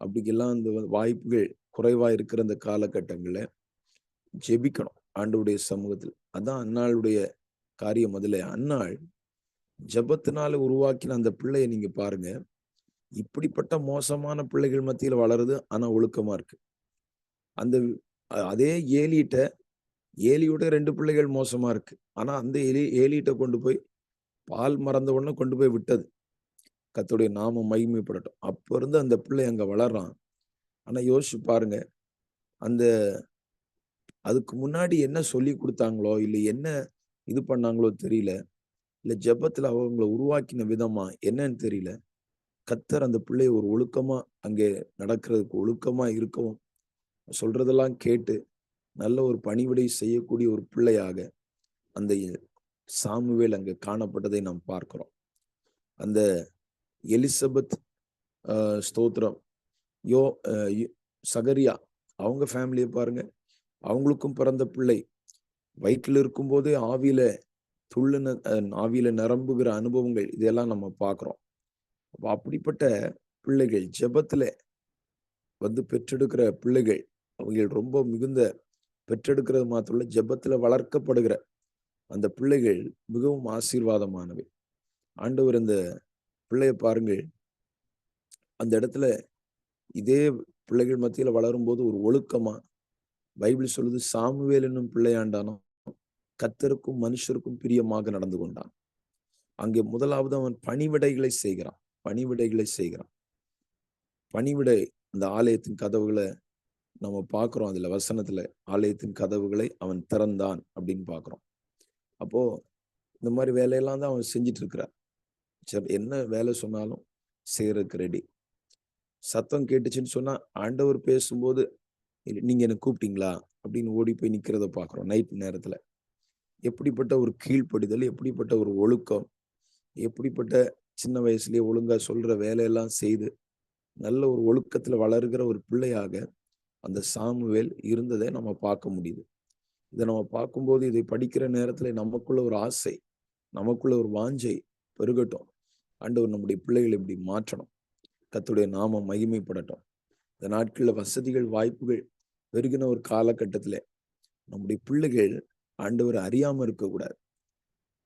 அப்படிக்கெல்லாம் அந்த வாய்ப்புகள் குறைவா இருக்கிற அந்த காலகட்டங்கள்ல ஜெபிக்கணும் ஆண்டவருடைய சமூகத்தில். அதான் அன்னாளுடைய காரியம். அதுல அன்னாள் ஜெபத்தினால உருவாக்கின அந்த பிள்ளையை நீங்க பாருங்க. இப்படிப்பட்ட மோசமான பிள்ளைகள் மத்தியில வளருது, ஆனா ஒழுக்கமா இருக்கு. அந்த அதே ஏலியோட 2 பிள்ளைகள் மோசமா இருக்கு. ஆனா அந்த ஏலிட்ட கொண்டு போய் பால் மறந்த உடனே கொண்டு போய் விட்டது. கர்த்தருடைய நாமம் மகிமைப்படட்டும். அப்ப இருந்து அந்த பிள்ளை அங்க வளர்றான். ஆனா யோசிச்சு பாருங்க, அந்த அதுக்கு முன்னாடி என்ன சொல்லி கொடுத்தாங்களோ, இல்ல என்ன இது பண்ணாங்களோ தெரியல. இல்ல ஜெபத்துல அவங்கள உருவாக்கின விதமா என்னன்னு தெரியல. கர்த்தர் அந்த பிள்ளைய ஒரு ஒழுக்கமா அங்கே நடக்கிறதுக்கு ஒழுக்கமா இருக்கவும், சொல்றதெல்லாம் கேட்டு நல்ல ஒரு பணிவிடை செய்யக்கூடிய ஒரு பிள்ளையாக அந்த சாமுவேல் அங்க காணப்பட்டதை நாம் பார்க்கிறோம். அந்த எலிசபெத் ஸ்தோத்திரம், யோ சகரியா அவங்க ஃபேமிலியை பாருங்க. அவங்களுக்கும் பிறந்த பிள்ளை வயிற்றில் இருக்கும்போதே ஆவியில நிரம்புகிற அனுபவங்கள் இதெல்லாம் நம்ம பார்க்கிறோம். அப்ப அப்படிப்பட்ட பிள்ளைகள் ஜெபத்துல பெற்றெடுக்கிற பிள்ளைகள், அவங்க ரொம்ப மிகுந்த பெற்றெடுக்கிறது மாத்திரம் ஜெபத்துல வளர்க்கப்படுகிற அந்த பிள்ளைகள் மிகவும் ஆசீர்வாதமானவை. ஆண்டவர் அந்த பிள்ளைய பாருங்கள், அந்த இடத்துல இதே பிள்ளைகள் மத்தியில வளரும்போது ஒரு ஒழுக்கமா, பைபிள் சொல்லுது, சாமுவேல் என்னும் பிள்ளையாண்டானோ கர்த்தருக்கும் மனுஷருக்கும் பிரியமாக நடந்து கொண்டான். அங்கே முதலாவது அவன் பணிவிடைகளை செய்கிறான். பணிவிடை, அந்த ஆலயத்தின் கதவுகளை நம்ம பார்க்கிறோம். அதுல வசனத்துல ஆலயத்தின் கதவுகளை அவன் திறந்தான் அப்படின்னு பார்க்கிறோம். அப்போ இந்த மாதிரி வேலையெல்லாம் தான் அவன் செஞ்சிட்டு இருக்கிறான். சரி, என்ன வேலை சொன்னாலும் செய்யறதுக்கு ரெடி. சத்தம் கேட்டுச்சுன்னு சொன்னா ஆண்டவர் பேசும்போது, நீங்க என்ன கூப்பிட்டீங்களா அப்படின்னு ஓடி போய் நிக்கிறத பார்க்கிறோம். நைட் நேரத்துல எப்படிப்பட்ட ஒரு கீழ்ப்படிதல், எப்படிப்பட்ட ஒரு ஒழுக்கம், எப்படிப்பட்ட சின்ன வயசுலயே ஒழுங்கா சொல்ற வேலையெல்லாம் செய்து நல்ல ஒரு ஒழுக்கத்துல வளர்கிற ஒரு பிள்ளையாக அந்த சாமுவேல் இருந்ததை நம்ம பார்க்க முடியுது. இதை நம்ம பார்க்கும்போது, இதை படிக்கிற நேரத்துல நமக்குள்ள ஒரு ஆசை, நமக்குள்ள ஒரு வாஞ்சை பெருகட்டும். ஆண்டவர் நம்முடைய பிள்ளைகளை இப்படி மாற்றணும். கர்த்தருடைய நாமம் மகிமைப்படட்டும். இந்த நாட்கள்ல வசதிகள் வாய்ப்புகள் பெருகின ஒரு காலகட்டத்துல நம்முடைய பிள்ளைகள் ஆண்டவரை அறியாம இருக்கக்கூடாது.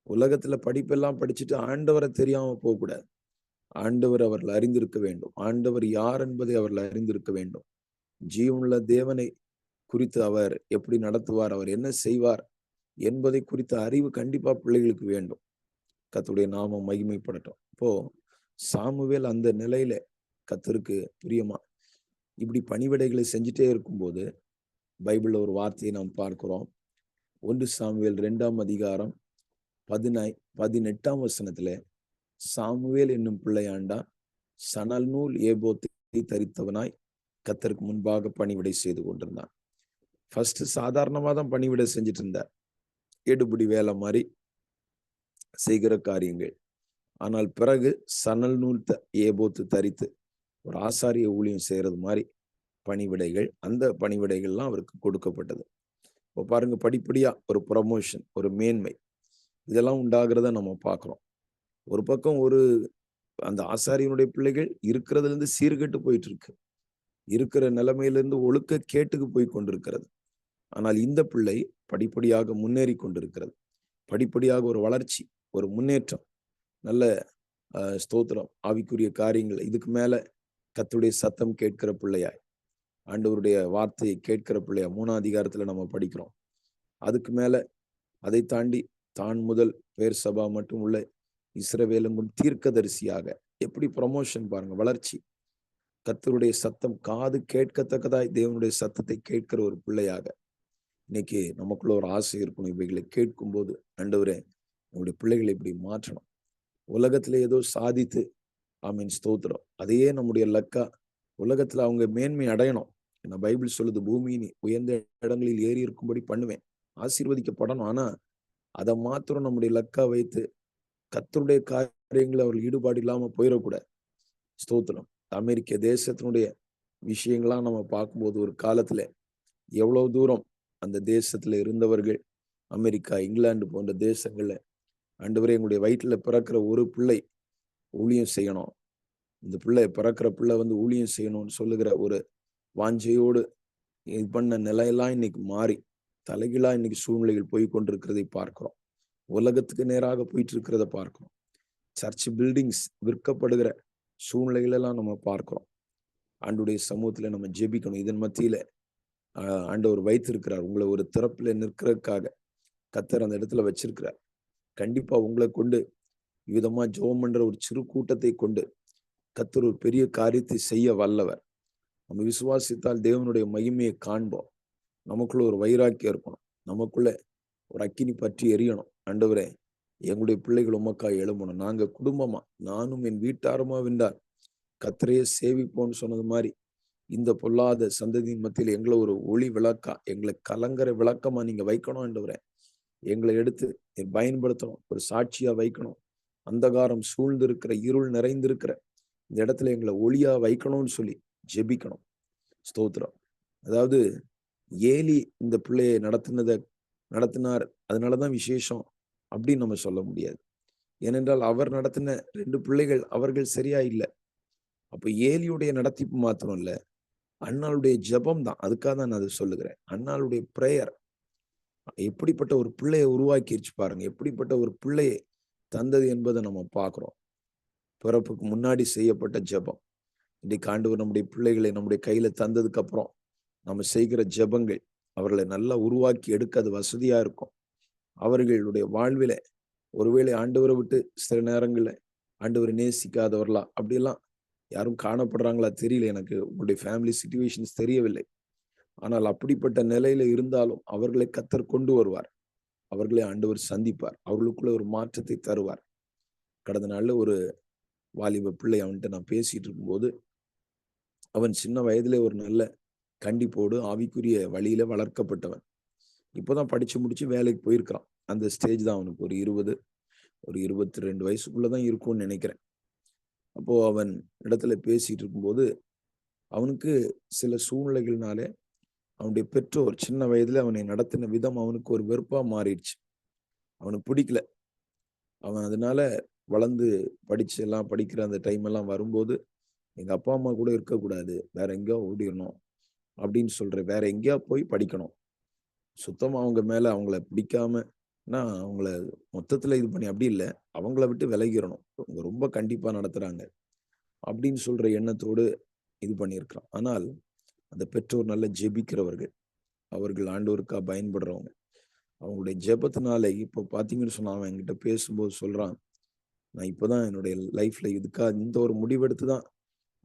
உலகத்துல படிப்பெல்லாம் படிச்சுட்டு ஆண்டவரை தெரியாம போகக்கூடாது. ஆண்டவர் அவர்கள் அறிந்திருக்க வேண்டும். ஆண்டவர் யார் என்பதை அவர்கள் அறிந்திருக்க வேண்டும். ஜீவனுள்ள தேவனை குறித்து அவர் எப்படி நடத்துவார், அவர் என்ன செய்வார் என்பதை குறித்த அறிவு கண்டிப்பா பிள்ளைகளுக்கு வேண்டும். கர்த்தருடைய நாமம் மகிமைப்படட்டும். இப்போ சாமுவேல் அந்த நிலையில கர்த்தருக்கு பிரியமா இப்படி பணிவிடைகளை செஞ்சுட்டே இருக்கும்போது, பைபிள்ல ஒரு வார்த்தையை நாம் பார்க்கிறோம். 1 சாமுவேல் 2ஆம் அதிகாரம் 18ஆம் வசனத்துல, சாமுவேல் என்னும் பிள்ளையாண்டா சணல் நூல் ஏபோத்தை தரித்தவனாய் கர்த்தருக்கு முன்பாக பணிவிடை செய்து கொண்டிருந்தான். ஃபர்ஸ்ட் சாதாரணமா தான் பணிவிடை செஞ்சுட்டு இருந்தார். எடுபிடி வேலை மாதிரி செய்கிற காரியங்கள். ஆனால் பிறகு சணல் நூல் ஏபோத்து தரித்து ஒரு ஆசாரிய ஊழியம் செய்யறது மாதிரி பணிவிடைகள், அந்த பணிவிடைகள்லாம் அவருக்கு கொடுக்கப்பட்டது. இப்போ பாருங்க, படிப்படியா ஒரு ப்ரமோஷன், ஒரு மேன்மை இதெல்லாம் உண்டாகிறத நம்ம பார்க்கிறோம். ஒரு பக்கம் அந்த ஆசாரியனுடைய பிள்ளைகள் இருக்கிறதுல இருந்து சீர்கெட்டு போயிட்டு இருக்கு. இருக்கிற நிலைமையிலிருந்து ஒழுக்க கேட்டுக்கு போய் கொண்டிருக்கிறது. ஆனால் இந்த பிள்ளை படிப்படியாக முன்னேறி கொண்டிருக்கிறது. படிப்படியாக ஒரு வளர்ச்சி, ஒரு முன்னேற்றம், நல்ல ஸ்தோத்திரம், ஆவிக்குரிய காரியங்கள், இதுக்கு மேல கர்த்தருடைய சத்தம் கேட்கிற பிள்ளையாய், ஆண்டவருடைய வார்த்தையை கேட்கிற பிள்ளையா 3ஆம் அதிகாரத்துல நம்ம படிக்கிறோம். அதுக்கு மேல அதை தாண்டி தான் முதல் பேர் சபா மட்டும் உள்ள இஸ்ரவேலெங்கும் தீர்க்கதரிசியாக எப்படி ப்ரமோஷன் பாருங்க, வளர்ச்சி. கர்த்தருடைய சத்தம் காது கேட்கத்தக்கதாய் தேவனுடைய சத்தத்தை கேட்கிற ஒரு பிள்ளையாக இன்னைக்கு நமக்குள்ள ஒரு ஆசை இருக்கணும். இவைகளை கேட்கும் போது, ஆண்டவரே நம்முடைய பிள்ளைகளை இப்படி மாற்றணும். உலகத்துல ஏதோ சாதித்து, ஆமீன் ஸ்தோத்திரம், அதையே நம்முடைய லக்கா, உலகத்துல அவங்க மேன்மை அடையணும். ஏன்னா பைபிள் சொல்லுது, பூமியின் உயர்ந்த இடங்களில் ஏறி இருக்கும்படி பண்ணுவேன், ஆசீர்வதிக்கப்படணும். ஆனா அதை மாத்திரம் நம்முடைய லக்கா வைத்து கர்த்தருடைய காரியங்களை அவர்கள் ஈடுபாடு இல்லாம போயிடக்கூடாது. ஸ்தோத்திரம். அமெரிக்க தேசத்தினுடைய விஷயங்கள்லாம் நம்ம பார்க்கும்போது, ஒரு காலத்துல எவ்வளவு தூரம் அந்த தேசத்துல இருந்தவர்கள், அமெரிக்கா, இங்கிலாந்து போன்ற தேசங்கள்ல, ஆண்டவரே எங்களுடைய வயிற்றுல பிறக்கிற ஒரு பிள்ளை ஊழியம் செய்யணும், இந்த பிள்ளை பிறக்கிற பிள்ளை வந்து ஊழியம் செய்யணும்னு சொல்லுகிற ஒரு வாஞ்சையோடு இது பண்ண நிலையெல்லாம் இன்னைக்கு மாறி தலைகீழா இன்னைக்கு சூழ்நிலைகள் போய் கொண்டிருக்கிறதை பார்க்கிறோம். உலகத்துக்கு நேராக போயிட்டு இருக்கிறத பார்க்கிறோம். சர்ச் பில்டிங்ஸ் விற்கப்படுகிற சூழ்நிலைகள் எல்லாம் நம்ம பார்க்கிறோம். ஆண்டுடைய சமூகத்துல நம்ம ஜெபிக்கணும். இதன் மத்தியில ஆண்டவர் வைத்திருக்கிறார். உங்களை ஒரு திறப்புல நிற்கிறதுக்காக கர்த்தர் அந்த இடத்துல வச்சிருக்கிறார். கண்டிப்பா உங்களை கொண்டு விதமா ஜெபம் பண்ற ஒரு சிறு கூட்டத்தை கொண்டு கர்த்தர் ஒரு பெரிய காரியத்தை செய்ய வல்லவர். நம்ம விசுவாசித்தால் தேவனுடைய மகிமையை காண்போம். நமக்குள்ள ஒரு வைராக்கியம் இருக்கணும். நமக்குள்ள ஒரு அக்கினி பற்றி எரியணும். ஆண்டவரே, எங்களுடைய பிள்ளைகள் உமக்காய் எழும்பணும். நாங்க குடும்பமா, நானும் என் வீட்டாருமா வென்றால் கர்த்தரையே சேவிப்போம்னு சொன்னது மாதிரி, இந்த பொல்லாத சந்ததியின் மத்தியில் எங்களை ஒரு ஒளி விளக்கா, எங்களை கலங்கர விளக்கமா நீங்க வைக்கணும். ஆண்டவரே, எங்களை எடுத்து பயன்படுத்தணும். ஒரு சாட்சியா வைக்கணும். அந்தகாரம் சூழ்ந்திருக்கிற, இருள் நிறைந்திருக்கிற இந்த இடத்துல எங்களை ஒளியா வைக்கணும்னு சொல்லி ஜெபிக்கணும். ஸ்தோத்திரம். அதாவது ஏலி இந்த பிள்ளையை நடத்தினார், அதனாலதான் விசேஷம் அப்படின்னு நம்ம சொல்ல முடியாது. ஏனென்றால் அவர் நடத்தின 2 பிள்ளைகள் அவர்கள் சரியா இல்லை. அப்ப ஏலியுடைய நடத்திப்பு மாத்திரம் இல்ல, அண்ணாளுடைய ஜெபம் தான். அதுக்காக தான் நான் அதை சொல்லுகிறேன். அண்ணாளுடைய பிரேயர் எப்படிப்பட்ட ஒரு பிள்ளையை உருவாக்கிருச்சு பாருங்க. எப்படிப்பட்ட ஒரு பிள்ளையை தந்தது என்பதை நம்ம பார்க்கிறோம். பிறப்புக்கு முன்னாடி செய்யப்பட்ட ஜெபம். இன்றைக்கு ஆண்டவர் நம்முடைய பிள்ளைகளை நம்முடைய கையில தந்ததுக்கு அப்புறம் நம்ம செய்கிற ஜெபங்கள் அவர்களை நல்லா உருவாக்கி எடுக்க அது வசதியா இருக்கும். அவர்களுடைய வாழ்வில ஒருவேளை ஆண்டவரை விட்டு சில நேரங்கள்ல ஆண்டவரை நேசிக்காதவர்களா அப்படியெல்லாம் யாரும் காணப்படுறாங்களா தெரியல. எனக்கு உங்களுடைய ஃபேமிலி சிச்சுவேஷன்ஸ் தெரியவில்லை. ஆனால் அப்படிப்பட்ட நிலையில இருந்தாலும் அவர்களை கர்த்தர் கொண்டு வருவார். அவர்களை ஆண்டவர் சந்திப்பார். அவர்களுக்குள்ள ஒரு மாற்றத்தை தருவார். கடந்த நாள்ல ஒரு வாலிப பிள்ளை அவன்கிட்ட நான் பேசிட்டு இருக்கும்போது, அவன் சின்ன வயதிலே ஒரு நல்ல கண்டிப்போடு ஆவிக்குரிய வழியில வளர்க்கப்பட்டவன். இப்பதான் படிச்சு முடிச்சு வேலைக்கு போயிருக்கிறான். அந்த ஸ்டேஜ் தான் அவனுக்கு ஒரு 20, ஒரு 22 வயசுக்குள்ளதான் இருக்கும்னு நினைக்கிறேன். அப்போ அவன் இடத்துல பேசிட்டு இருக்கும்போது, அவனுக்கு சில சூழ்நிலைகள்னாலே அவனுடைய பெற்றோர் சின்ன வயதுல அவனை நடத்தின விதம் அவனுக்கு ஒரு வெறுப்பா மாறிடுச்சு. அவனுக்கு பிடிக்கல. அவன் அதனால வளர்ந்து படிச்சு எல்லாம் படிக்கிற அந்த டைம் எல்லாம் வரும்போது, எங்க அப்பா அம்மா கூட இருக்கக்கூடாது, வேற எங்கேயோ ஓடிடணும் அப்படின்னு சொல்ற, வேற எங்கேயா போய் படிக்கணும். சுத்தமா அவங்க மேல அவங்கள பிடிக்காம, அவங்கள மொத்தத்துல இது பண்ணி அப்படி இல்லை, அவங்கள விட்டு விலகிடணும், அவங்க ரொம்ப கண்டிப்பா நடத்துறாங்க அப்படின்னு சொல்ற எண்ணத்தோடு இது பண்ணியிருக்கிறான். ஆனால் அந்த பெற்றோர் நல்ல ஜெபிக்கிறவர்கள், அவர்கள் ஆண்டவருக்கா பயன்படுறவங்க. அவங்களுடைய ஜெபத்தினால இப்ப பாத்தீங்கன்னு சொன்னா, அவன் என்கிட்ட பேசும்போது சொல்றான், நான் இப்பதான் என்னுடைய லைஃப்ல இந்த ஒரு முடிவெடுத்துதான்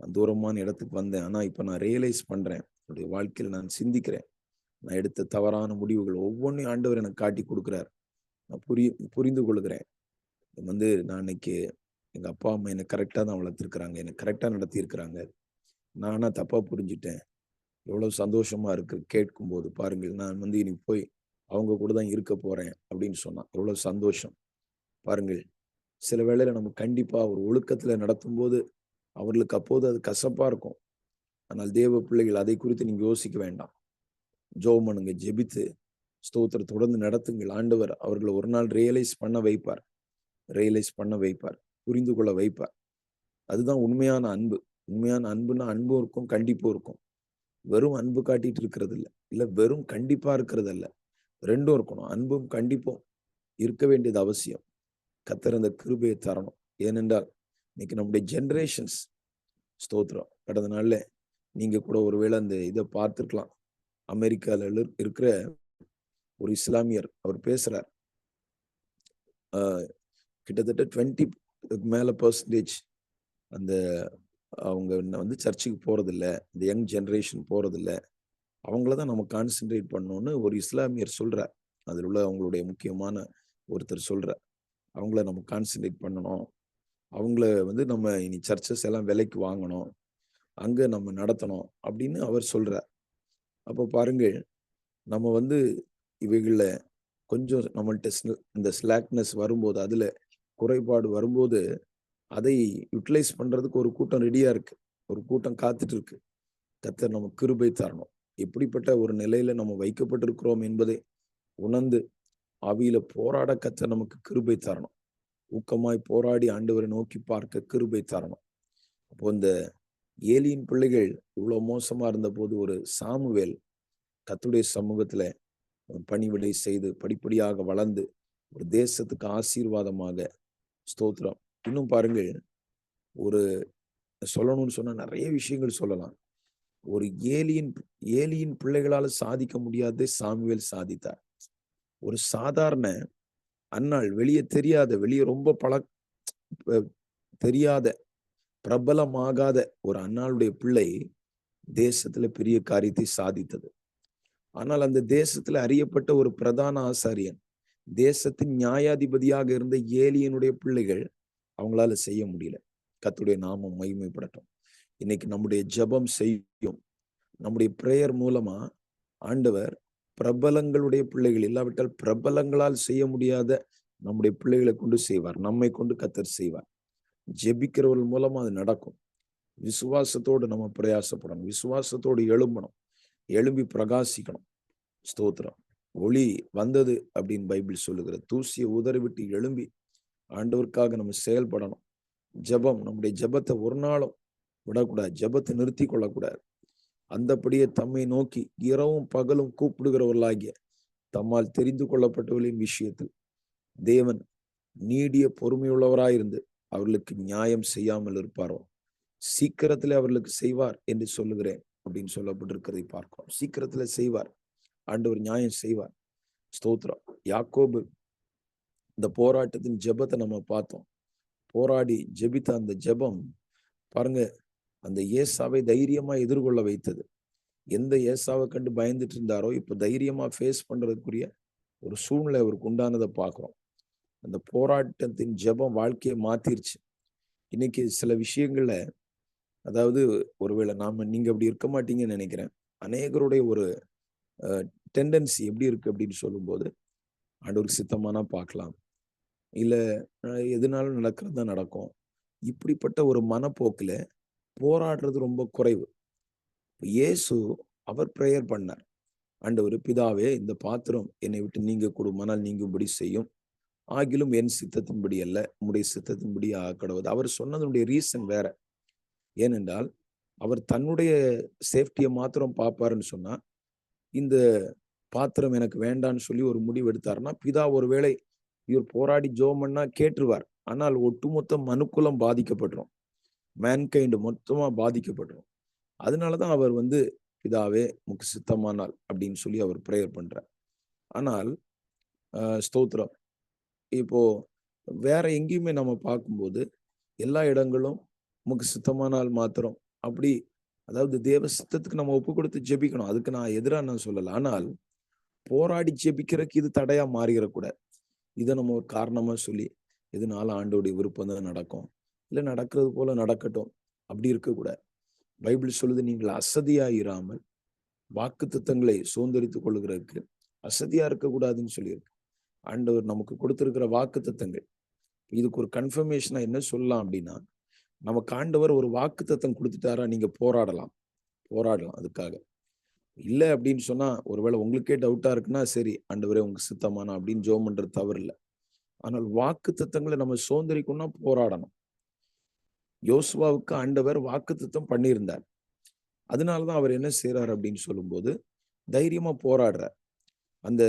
நான் தூரமான இடத்துக்கு வந்தேன். ஆனா இப்ப நான் ரியலைஸ் பண்றேன், என்னுடைய வாழ்க்கையில நான் சிந்திக்கிறேன், நான் எடுத்த தவறான முடிவுகள் ஒவ்வொன்றையும் ஆண்டவர் எனக்கு காட்டி கொடுக்கிறார். நான் புரிந்து கொள்கிறேன். நான் இன்னைக்கு எங்க அப்பா அம்மா என்னை கரெக்டா தான் வளர்த்திருக்கிறாங்க, என்னை கரெக்டா நடத்தி இருக்கிறாங்க, நானா தப்பா புரிஞ்சுட்டேன். எவ்வளவு சந்தோஷமா இருக்கு கேட்கும் போது. பாருங்கள், நான் இனி போய் அவங்க கூட தான் இருக்க போறேன் அப்படின்னு சொன்னான். எவ்வளவு சந்தோஷம் பாருங்கள். சில வேளையில நம்ம கண்டிப்பா ஒரு ஒழுக்கத்துல நடத்தும் போது அவர்களுக்கு அப்போது அது கசப்பா இருக்கும். ஆனால் தேவ பிள்ளைகள் அதை குறித்து நீங்க யோசிக்க வேண்டாம். ஜெபம் பண்ணுங்க, ஜெபித்து ஸ்தோத்திர தொடர்ந்து நடத்துங்கள். ஆண்டவர் அவர்களை ஒரு நாள் ரியலைஸ் பண்ண வைப்பார், புரிந்து கொள்ள வைப்பார். அதுதான் உண்மையான அன்பு. உண்மையான அன்புன்னா அன்பும் இருக்கும், கண்டிப்பும் இருக்கும். வெறும் அன்பு காட்டிட்டு இருக்கிறது இல்ல வெறும் கண்டிப்பா இருக்கிறது இல்ல, ரெண்டும் இருக்கணும். அன்பும் கண்டிப்பும் இருக்க வேண்டியது அவசியம். கர்த்தர் அந்த கிருபையை தரணும். ஏனென்றால் இன்னைக்கு நம்முடைய ஜெனரேஷன்ஸ், ஸ்தோத்திரம், கடந்த நாள்ல நீங்க கூட ஒருவேளை அந்த இதை பார்த்திருக்கலாம். அமெரிக்கால இருக்கிற ஒரு இஸ்லாமியர் அவர் பேசுறார். கிட்டத்தட்ட 20 மேல % அந்த அவங்க சர்ச்சுக்கு போறதில்ல, இந்த யங் ஜெனரேஷன் போறதில்ல, அவங்களதான் நம்ம கான்சென்ட்ரேட் பண்ணணும்னு ஒரு இஸ்லாமியர் சொல்றார். அதில் உள்ள அவங்களுடைய முக்கியமான ஒருத்தர் சொல்றார், அவங்கள நம்ம கான்சென்ட்ரேட் பண்ணணும், அவங்கள நம்ம இனி சர்ச்சஸ் எல்லாம் விலைக்கு வாங்கணும், அங்க நம்ம நடத்தணும் அப்படின்னு அவர் சொல்றார். அப்போ பாருங்கள், நம்ம இவைகள்ல கொஞ்சம் நம்மள்ட்ட இந்த ஸ்லாக்னஸ் வரும்போது, அதுல குறைபாடு வரும்போது, அதை யூட்டிலைஸ் பண்றதுக்கு ஒரு கூட்டம் ரெடியா இருக்கு, ஒரு கூட்டம் காத்துட்டு இருக்கு. கர்த்தர் நமக்கு கிருபை தரணும். எப்படிப்பட்ட ஒரு நிலையில நம்ம வைக்கப்பட்டிருக்கிறோம் என்பதை உணர்ந்து ஆவியில போராட கர்த்தர் நமக்கு கிருபை தரணும். ஊக்கமாய் போராடி ஆண்டவரை நோக்கி பார்க்க கிருபை தரணும். அப்போ இந்த ஏலியின் பிள்ளைகள் இவ்வளவு மோசமா இருந்த போது ஒரு சாமுவேல் கர்த்தருடைய சமூகத்துல பணிவிடை செய்து படிப்படியாக வளர்ந்து ஒரு தேசத்துக்கு ஆசீர்வாதமாக, ஸ்தோத்திரம். இன்னும் பாருங்கள், ஒரு சொல்லணும்னு சொன்னா நிறைய விஷயங்கள் சொல்லலாம். ஒரு ஏலியின் பிள்ளைகளால சாதிக்க முடியாததை சாமுவேல் சாதித்தார். ஒரு சாதாரண அன்னாள், வெளியே தெரியாத, வெளியே ரொம்ப தெரியாத, பிரபலமாகாத ஒரு அன்னாளுடைய பிள்ளை தேசத்துல பெரிய காரியத்தை சாதித்தது. ஆனால் அந்த தேசத்துல அறியப்பட்ட ஒரு பிரதான ஆசாரியன், தேசத்தின் நியாயாதிபதியாக இருந்த ஏலியனுடைய பிள்ளைகள் அவங்களால செய்ய முடியல. கர்த்தருடைய நாமம் மகிமைப்படட்டும். இன்னைக்கு நம்முடைய ஜெபம் செய்யும், நம்முடைய பிரேயர் மூலமா ஆண்டவர் பிரபலங்களுடைய பிள்ளைகள் இல்லாவிட்டால் பிரபலங்களால் செய்ய முடியாத நம்முடைய பிள்ளைகளை கொண்டு செய்வார். நம்மை கொண்டு கர்த்தர் செய்வார். ஜெபிக்கிறவர்கள் மூலமா அது நடக்கும். விசுவாசத்தோடு நம்ம பிரயாசப்படணும். விசுவாசத்தோடு எழும்பணும். எழும்பி பிரகாசிக்கணும். ஸ்தோத்திரம். ஒளி வந்தது அப்படின்னு பைபிள் சொல்லுகிறது. தூசியை உதறி விட்டு எழும்பி ஆண்டவருக்காக நம்ம செயல்படணும். ஜெபம், நம்முடைய ஜெபத்தை ஒரு நாளும் விடக்கூடாது. ஜெபத்தை நிறுத்தி கொள்ளக்கூடாது. அந்தபடியே தம்மை நோக்கி இரவும் பகலும் கூப்பிடுகிறவர்களாகிய தம்மால் தெரிந்து கொள்ளப்பட்டவர்களின் விஷயத்தில் தேவன் நீடிய பொறுமையுள்ளவராயிருந்து அவர்களுக்கு நியாயம் செய்யாமல் இருப்பாரோ, சீக்கிரத்திலே அவர்களுக்கு செய்வார் என்று சொல்லுகிறேன் அப்படின்னு சொல்லப்பட்டிருக்கிறதை பார்க்கிறோம். சீக்கிரத்துல செய்வார். ஆண்டவர் நியாயம் செய்வார். ஸ்தோத்திரம். யாக்கோபு இந்த போராட்டத்தின் ஜெபத்தை நம்ம பார்த்தோம். போராடி ஜெபித்த அந்த ஜெபம் பாருங்க, அந்த ஏசாவை தைரியமா எதிர்கொள்ள வைத்தது. எந்த ஏசாவை கண்டு பயந்துட்டு இருந்தாரோ இப்ப தைரியமா ஃபேஸ் பண்றதுக்குரிய ஒரு சூழ்நிலை அவருக்கு உண்டானதை பார்க்கிறோம். அந்த போராட்டத்தின் ஜெபம் வாழ்க்கையை மாத்திருச்சு. இன்னைக்கு சில விஷயங்கள்ல, அதாவது ஒருவேளை நீங்க அப்படி இருக்க மாட்டீங்கன்னு நினைக்கிறேன். அநேகருடைய ஒரு டெண்டன்சி எப்படி இருக்கு அப்படின்னு சொல்லும்போது, ஆண்டவருக்கு சித்தமானா பார்க்கலாம், இல்ல எதுனாலும் நடக்கிறது தான் நடக்கும், இப்படிப்பட்ட ஒரு மனப்போக்குல போராடுறது ரொம்ப குறைவு. இயேசு அவர் பிரேயர் பண்ணார். ஆண்டவர், பிதாவே, இந்த பாத்திரம் என்னை விட்டு நீங்க கூடுமானால் நீங்கும்படி செய்யும், ஆகிலும் என் சித்தத்தின்படி அல்ல உம்முடைய சித்தத்தின்படி ஆக்கடவது. அவர் சொன்னதனுடைய ரீசன் வேற. ஏனென்றால் அவர் தன்னுடைய சேஃப்டியை மாத்திரம் பார்ப்பாருன்னு சொன்னா, இந்த பாத்திரம் எனக்கு வேண்டான்னு சொல்லி ஒரு முடிவு எடுத்தாருன்னா, பிதா ஒருவேளை இவர் போராடி ஜெபம் பண்ணா கேட்டுருவார். ஆனால் ஒட்டுமொத்த மனுக்குலம் பாதிக்கப்பட்டுரும். மேன்கைண்ட் மொத்தமா பாதிக்கப்பட்டுரும். அதனாலதான் அவர் பிதாவே உமக்கு சித்தமானால் அப்படின்னு சொல்லி அவர் பிரேயர் பண்றார். ஆனால் ஸ்தோத்திரம், இப்போ வேற எங்கேயுமே நம்ம பார்க்கும்போது எல்லா இடங்களும் உமக்கு சித்தமானால் மாத்திரம் அப்படி, அதாவது தேவ சித்தத்துக்கு நம்ம ஒப்பு கொடுத்து ஜெபிக்கணும். அதுக்கு நான் எதிராக நான் சொல்லல. ஆனால் போராடி ஜெபிக்கிறதுக்கு இது தடையா மாறிடக்கூடாது. இதை நம்ம ஒரு காரணமா சொல்லி இதனால ஆண்டோடைய விருப்பம் தான் நடக்கும், இல்லை நடக்கிறது போல நடக்கட்டும் அப்படி இருக்கக்கூடாது. பைபிள் சொல்லுது, நீங்கள் அசதியா இராமல் வாக்குத்தத்தங்களை சுதந்தரித்துக் கொள்ளுகிறதுக்கு அசதியா இருக்கக்கூடாதுன்னு சொல்லியிருக்கு. ஆண்டவர் நமக்கு கொடுத்திருக்கிற வாக்குத்தத்தங்கள், இதுக்கு ஒரு கன்ஃபர்மேஷனா என்ன சொல்லலாம் அப்படின்னா, நமக்கு ஆண்டவர் ஒரு வாக்குத்தத்தம் கொடுத்துட்டாரா, நீங்க போராடலாம். அதுக்காக. இல்லை அப்படின்னு சொன்னா, ஒருவேளை உங்களுக்கே டவுட்டா இருக்குன்னா, சரி ஆண்டவரே உங்க சித்தமானா அப்படின்னு ஜெபம் பண்றது தவறு இல்லை. ஆனால் வாக்குத்தத்தங்களை நம்ம சுதந்தரிக்கணும்னா போராடணும். யோசுவாவுக்கு ஆண்டவர் வாக்குத்தத்தம் பண்ணியிருந்தார். அதனாலதான் அவர் என்ன செய்யறாரு அப்படின்னு சொல்லும்போது தைரியமா போராடுறார். அந்த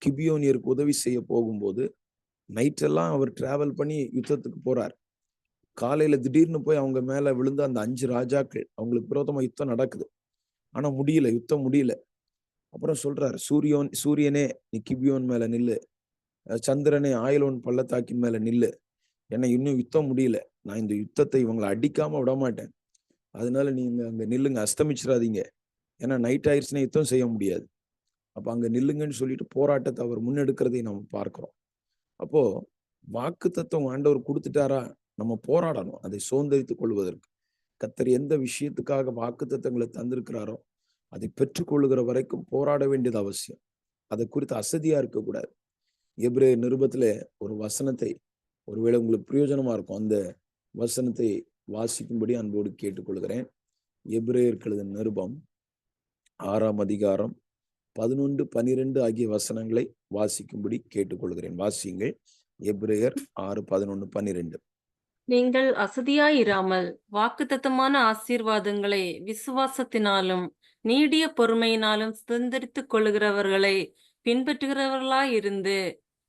கிபியோனியருக்கு உதவி செய்ய போகும்போது நைட்டெல்லாம் அவர் டிராவல் பண்ணி யுத்தத்துக்கு போறார். காலையில திடீர்னு போய் அவங்க மேல விழுந்த அந்த 5 ராஜாக்கள், அவங்களுக்கு விரோதமா யுத்தம் நடக்குது. ஆனா யுத்தம் முடியல. அப்புறம் சொல்றாரு, சூரியனே நீ கிபியோன் மேல நில்லு, சந்திரனே ஆயலோன் பள்ளத்தாக்கின் மேல நில்லு, ஏன்னா இன்னும் யுத்தம் முடியல, நான் இந்த யுத்தத்தை இவங்களை அடிக்காம விட மாட்டேன், அதனால நீங்க அங்க நில்லுங்க, அஸ்தமிச்சிடாதீங்க, ஏன்னா நைட் ஆயிடுச்சுன்னா யுத்தம் செய்ய முடியாது, அப்ப அங்க நில்லுங்கன்னு சொல்லிட்டு போராட்டத்தை அவர் முன்னெடுக்கிறதை நம்ம பார்க்கிறோம். அப்போ வாக்குத்தத்தம் ஆண்டவர் கொடுத்துட்டாரா, நம்ம போராடணும் அதை சுதந்தரித்துக் கொள்வதற்கு. கர்த்தர் எந்த விஷயத்துக்காக வாக்குத்தத்தங்களை தந்திருக்கிறாரோ அதை பெற்றுக்கொள்ளுகிற வரைக்கும் போராட வேண்டியது அவசியம். அதை குறித்து அசதியா இருக்கக்கூடாது. எபிரேயர் நிருபத்துல ஒரு வசனத்தை, ஒருவேளை உங்களுக்கு பிரயோஜனமா இருக்கும், அந்த வசனத்தை வாசிக்கும்படி அன்போடு கேட்டுக்கொள்கிறேன். எபிரேயர் எழுதின நிருபம் 6ஆம் அதிகாரம் 11, 12 ஆகிய வசனங்களை வாசிக்கும்படி கேட்டுக்கொள்கிறேன். வாசியுங்கள். எபிரேயர் 6, 11, 12. நீங்கள் அசதியாயிராமல் வாக்குத்தத்தமான ஆசீர்வாதங்களை விசுவாசத்தினாலும் நீடிய பொறுமையினாலும் சுதந்திரித்துக் கொள்ளுகிறவர்களை பின்பற்றுகிறவர்களாயிருந்து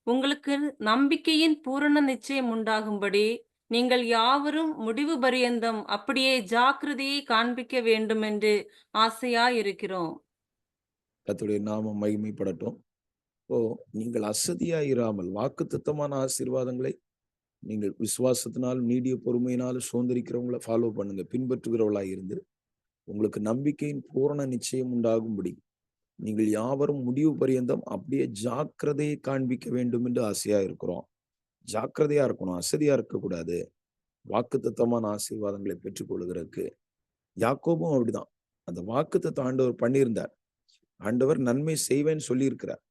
உங்களுக்கு நம்பிக்கையின் பூரண நிச்சயம் உண்டாகும்படி நீங்கள் யாவரும் முடிவு பரியந்தம் அப்படியே ஜாக்கிரதையை காண்பிக்க வேண்டும் என்று ஆசையாயிருக்கிறோம். கர்த்தருடைய நாமம் மகிமைப்படட்டும். நீங்கள் அசதியாயிராமல் வாக்குத்தத்தமான ஆசீர்வாதங்களை நீங்கள் விசுவாசத்தினாலும் நீடிய பொறுமையினாலும் சுதந்திரிக்கிறவங்களை ஃபாலோ பண்ணுங்க, பின்பற்றுகிறவர்களாக இருந்து உங்களுக்கு நம்பிக்கையின் பூரண நிச்சயம் உண்டாகும்படி நீங்கள் யாவரும் முடிவு பரியந்தம் அப்படியே ஜாக்கிரதையை காண்பிக்க வேண்டும் என்று ஆசையா இருக்கிறோம். ஜாக்கிரதையா இருக்கணும், அசதியா இருக்கக்கூடாது. வாக்குத்தத்தமான ஆசீர்வாதங்களை பெற்றுக்கொள்கிறதுக்கு யாக்கோபும் அப்படிதான். அந்த வாக்குத்தத்தம் ஆண்டவர் பண்ணியிருந்தார். ஆண்டவர் நன்மை செய்வேன்னு சொல்லியிருக்கிறார்.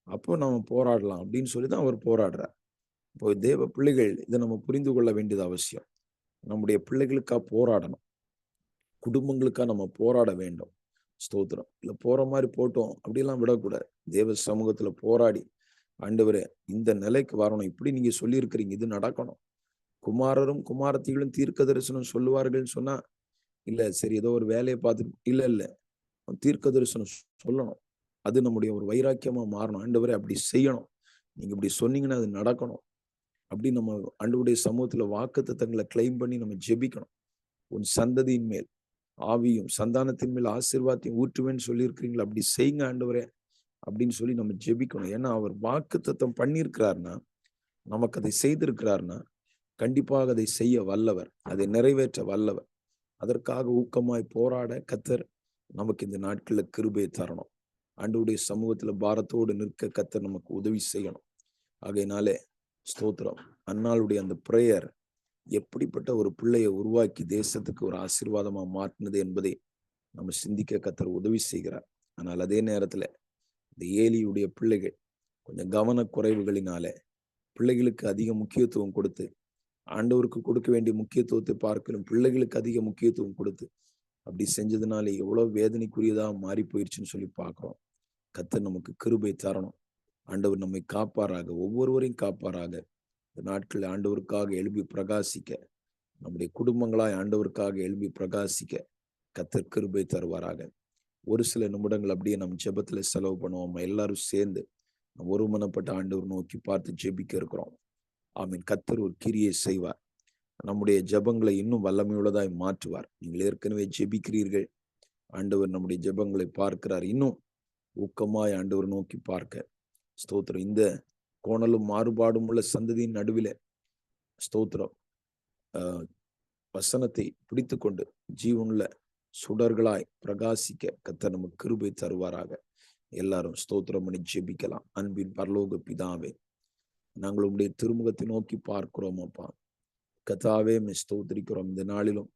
அப்போ நம்ம போராடலாம் அப்படின்னு சொல்லிதான் அவர் போராடுறார். இப்போ தேவ பிள்ளைகள் இதை நம்ம புரிந்து கொள்ள வேண்டியது அவசியம். நம்முடைய பிள்ளைகளுக்கா போராடணும், குடும்பங்களுக்கா நம்ம போராட வேண்டும். ஸ்தோத்திரம். இல்ல போற மாதிரி போட்டோம் அப்படிலாம் விடக்கூடாது. தேவ சமூகத்துல போராடி, ஆண்டவரே இந்த நிலைக்கு வரணும், இப்படி நீங்க சொல்லியிருக்கிறீங்க, இது நடக்கணும். குமாரரும் குமாரத்திகளும் தீர்க்க தரிசனம் சொல்லுவார்கள்னு சொன்னா, இல்ல சரி ஏதோ ஒரு வேலையை பார்த்துட்டு இல்ல தீர்க்க தரிசனம் சொல்லணும். அது நம்முடைய ஒரு வைராக்கியமா மாறணும். ஆண்டவரே அப்படி செய்யணும், நீங்க இப்படி சொன்னீங்கன்னா அது நடக்கணும். அப்படி நம்ம ஆண்டவருடைய சமூகத்துல வாக்குத்தத்தங்களை கிளைம் பண்ணி நம்ம ஜெபிக்கணும். உன் சந்ததியின் மேல் ஆவியும் சந்தானத்தின் மேல் ஆசீர்வாதத்தையும் ஊற்றுவேன்னு சொல்லியிருக்கிறீங்களா, அப்படி செய்யுங்க ஆண்டவரே அப்படின்னு சொல்லி நம்ம ஜெபிக்கணும். ஏன்னா அவர் வாக்குத்தத்தம் பண்ணியிருக்கிறார்னா, நமக்கு அதை செய்திருக்கிறார்னா கண்டிப்பாக அதை செய்ய வல்லவர், அதை நிறைவேற்ற வல்லவர். அதற்காக ஊக்கமாய் போராட கர்த்தர் நமக்கு இந்த நாட்கள்ல கிருபையை தரணும். ஆண்டவருடைய சமூகத்துல பாரத்தோடு நிற்க கர்த்தர் நமக்கு உதவி செய்யணும். ஆகையினாலே ஸ்தோத்திரம். அன்னாளுடைய அந்த பிரேயர் எப்படிப்பட்ட ஒரு பிள்ளையை உருவாக்கி தேசத்துக்கு ஒரு ஆசீர்வாதமா மாற்றினது என்பதை நம்ம சிந்திக்க கர்த்தர் உதவி செய்கிறார். ஆனால் அதே நேரத்துல இந்த ஏலியுடைய பிள்ளைகள் கொஞ்சம் கவனக்குறைவுகளினால பிள்ளைகளுக்கு அதிக முக்கியத்துவம் கொடுத்து, ஆண்டவருக்கு கொடுக்க வேண்டிய முக்கியத்துவத்தை பார்க்கலும் பிள்ளைகளுக்கு அதிக முக்கியத்துவம் கொடுத்து அப்படி செஞ்சதுனால எவ்வளவு வேதனைக்குரியதா மாறி போயிடுச்சுன்னு சொல்லி பார்க்கிறோம். கர்த்தர் நமக்கு கிருபை தரணும். ஆண்டவர் நம்மை காப்பாராக, ஒவ்வொருவரையும் காப்பாராக. இந்த நாட்களில் ஆண்டவருக்காக எழுப்பி பிரகாசிக்க, நம்முடைய குடும்பங்களாய் ஆண்டவருக்காக எழுப்பி பிரகாசிக்க கர்த்தர் கிருபை தருவாராக. ஒரு சில நிமிடங்கள் அப்படியே நம்ம ஜெபத்துல செலவு பண்ணுவோம். எல்லாரும் சேர்ந்து ஒருமனப்பட்ட ஆண்டவர் நோக்கி பார்த்து ஜெபிக்க இருக்கிறோம். ஆமீன். கர்த்தர் ஒரு கிரியை செய்வார். நம்முடைய ஜெபங்களை இன்னும் வல்லமையுள்ளதாய் மாற்றுவார். நீங்கள் ஏற்கனவே ஜெபிக்கிறீர்கள், ஆண்டவர் நம்முடைய ஜெபங்களை பார்க்கிறார். இன்னும் ஊக்கமாய் ஆண்டவர் நோக்கி பார்க்க ஸ்தோத்திரம். இந்த கோணலும் மாறுபாடும் உள்ள சந்ததியின் நடுவில ஸ்தோத்திரம் வசனத்தை பிடித்து கொண்டு ஜீவனுள்ள சுடர்களாய் பிரகாசிக்க கர்த்தர் நமக்கு கிருபை தருவாராக. எல்லாரும் ஸ்தோத்திரம் பண்ணி ஜெபிக்கலாம். அன்பின் பரலோக பிதாவே, நாங்கள் உங்களுடைய திருமுகத்தை நோக்கி பார்க்கிறோம் அப்பா. கர்த்தாவே ஸ்தோத்திரிக்கிறோம். இந்த நாளிலும்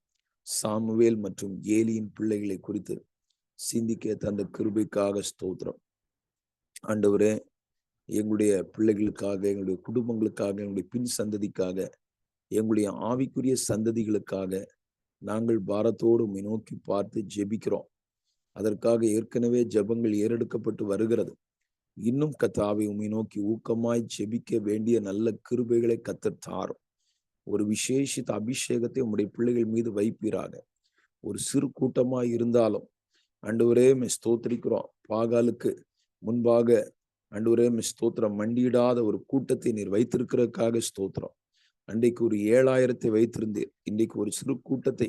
சாமுவேல் மற்றும் ஏலியின் பிள்ளைகளை குறித்து சிந்திக்க தந்த கிருபைக்காக ஸ்தோத்திரம். ஆண்டவரே, எங்களுடைய பிள்ளைகளுக்காக, எங்களுடைய குடும்பங்களுக்காக, எங்களுடைய பின் சந்ததிக்காக, எங்களுடைய ஆவிக்குரிய சந்ததிகளுக்காக நாங்கள் பாரத்தோடு உம்மை நோக்கி பார்த்து ஜெபிக்கிறோம். அதற்காக ஏற்கனவே ஜெபங்கள் ஏறெடுக்கப்பட்டு வருகிறது. இன்னும் கர்த்தாவே உம்மை நோக்கி ஊக்கமாய் ஜெபிக்க வேண்டிய நல்ல கிருபைகளை கர்த்தர் தாரும். ஒரு விசேஷித்த அபிஷேகத்தை உம்முடைய பிள்ளைகள் மீது வைப்பீராக. ஒரு சிறு கூட்டமாய் இருந்தாலும் ஆண்டவரே ஸ்தோத்திரிக்கிறோம். பாகாலுக்கு முன்பாக ஆண்டவரே ஸ்தோத்திரம் மண்டியிடாத ஒரு கூட்டத்தை நீர் வைத்திருக்கிறதுக்காக ஸ்தோத்திரம். அன்றைக்கு ஒரு 7000 வைத்திருந்தீர். இன்றைக்கு ஒரு சிறு கூட்டத்தை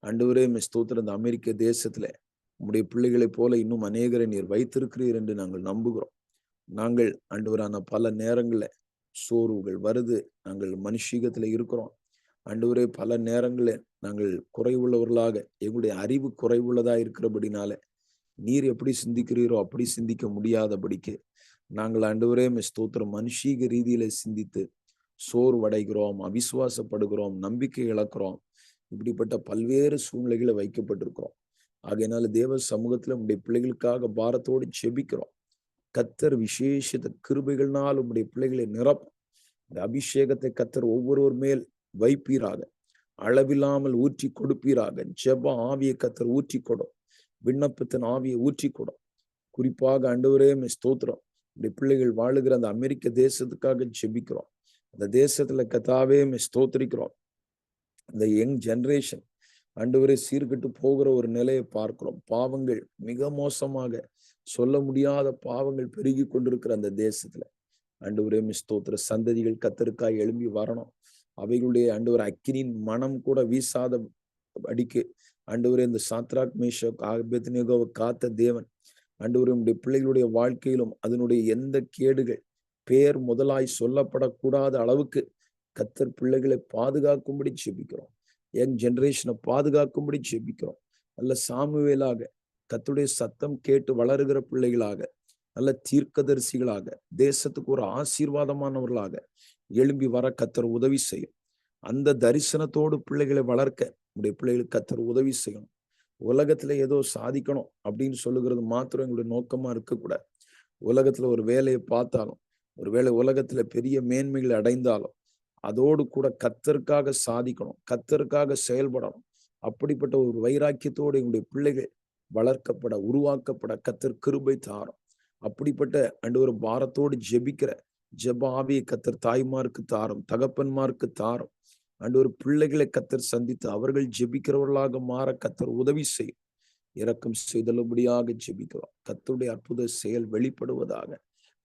ஆண்டவரே ஸ்தோத்திரம் இந்த அமெரிக்க தேசத்துல உம்முடைய பிள்ளைகளைப் போல இன்னும் அநேகரை நீர் வைத்திருக்கிறீர் என்று நாங்கள் நம்புகிறோம். நாங்கள் ஆண்டவரான பல நேரங்கள்ல சோர்வுகள் வருது, நாங்கள் மனுஷீகத்துல இருக்கிறோம். ஆண்டவரே பல நேரங்களில் நாங்கள் குறைவுள்ளவர்களாக, எங்களுடைய அறிவு குறைவுள்ளதா இருக்கிறபடினால நீர் எப்படி சிந்திக்கிறீரோ அப்படி சிந்திக்க முடியாதபடிக்கு நாங்கள் ஆண்டவரே ஸ்தோத்திரம் மனுஷீக ரீதியில சிந்தித்து சோர்வடைகிறோம், அவிசுவாசப்படுகிறோம், நம்பிக்கை இழக்கிறோம். இப்படிப்பட்ட பல்வேறு சூழ்நிலைகளை வைக்கப்பட்டிருக்கிறோம். ஆகையினால தேவ சமூகத்துல உங்களுடைய பிள்ளைகளுக்காக பாரத்தோடு ஜெபிக்கிறோம். கர்த்தர் விசேஷித்த கிருபைகள்னால் உங்களுடைய பிள்ளைகளை நிரப்பும். இந்த அபிஷேகத்தை கர்த்தர் ஒவ்வொருவர் மேல் வைப்பீராக, அளவில்லாமல் ஊற்றி கொடுப்பீராக. ஜெப ஆவியை கர்த்தர் ஊற்றி கொடும். விண்ணப்பத்தின் ஆவியை ஊற்றிக்கூடும். குறிப்பாக ஆண்டவரே ஸ்தோத்திரம், இந்த பிள்ளைகள் வாழுகிற அந்த அமெரிக்க தேசத்துக்காக ஜெபிக்கிறோம். அந்த தேசத்துல கர்த்தாவே ஸ்தோத்திரிக்கிறோம். இந்த யங் ஜெனரேஷன் ஆண்டவரே சீர்கெட்டு போகிற ஒரு நிலையை பார்க்கிறோம். பாவங்கள் மிக மோசமாக, சொல்ல முடியாத பாவங்கள் பெருகி கொண்டிருக்கிற அந்த தேசத்துல ஆண்டவரே ஸ்தோத்திர, சந்ததிகள் கர்த்தருக்காய் எழும்பி வரணும். அவைகளுடைய ஆண்டவர் அக்கினியின் மனம் கூட வீசாத அடிக்கு ஆண்டவரே இந்த சாத்ராக் மேஷாக் ஆபேத்நேகோவை காத்த தேவன் ஆண்டவரே உம்முடைய பிள்ளைகளுடைய வாழ்க்கையிலும் அதனுடைய எந்த கேடுகள் பேர் முதலாய் சொல்லப்படக்கூடாத அளவுக்கு கர்த்தர் பிள்ளைகளை பாதுகாக்கும்படி ஜெபிக்கிறோம். யங் ஜெனரேஷனை பாதுகாக்கும்படி ஜெபிக்கிறோம். நல்ல சாமுவேலாக கர்த்தருடைய சத்தம் கேட்டு வளருகிற பிள்ளைகளாக, நல்ல தீர்க்கதரிசிகளாக, தேசத்துக்கு ஒரு ஆசீர்வாதமானவர்களாக எழும்பி வர கர்த்தர் உதவி செய்யும். அந்த தரிசனத்தோடு பிள்ளைகளை வளர்க்க உடைய பிள்ளைகளுக்கு கர்த்தர் உதவி செய்யணும். உலகத்துல ஏதோ சாதிக்கணும் அப்படின்னு சொல்லுகிறது மாத்திரம் எங்களுடைய நோக்கமா இருக்கக்கூடாது. உலகத்துல ஒரு வேலையை பார்த்தாலும், ஒருவேளை உலகத்துல பெரிய மேன்மைகளை அடைந்தாலும் அதோடு கூட கர்த்தருக்காக சாதிக்கணும், கர்த்தருக்காக செயல்படணும். அப்படிப்பட்ட ஒரு வைராக்கியத்தோடு எங்களுடைய பிள்ளைகள் வளர்க்கப்பட, உருவாக்கப்பட கர்த்தர் கிருபை தாரும். அப்படிப்பட்ட ஒரு பாரத்தோடு ஜெபிக்கிற ஜெப ஆவியை கர்த்தர் தாய்மாருக்கு தாரும், தகப்பன்மாருக்கு தாரும். ஒரு பிள்ளைகளை கர்த்தர் சந்தித்து அவர்கள் ஜெபிக்கிறவர்களாக மாற கர்த்தர் உதவி செய்யும். இரக்கம் செய்தலும்படியாக ஜெபிக்கிறோம். கர்த்தருடைய அற்புத செயல் வெளிப்படுவதாக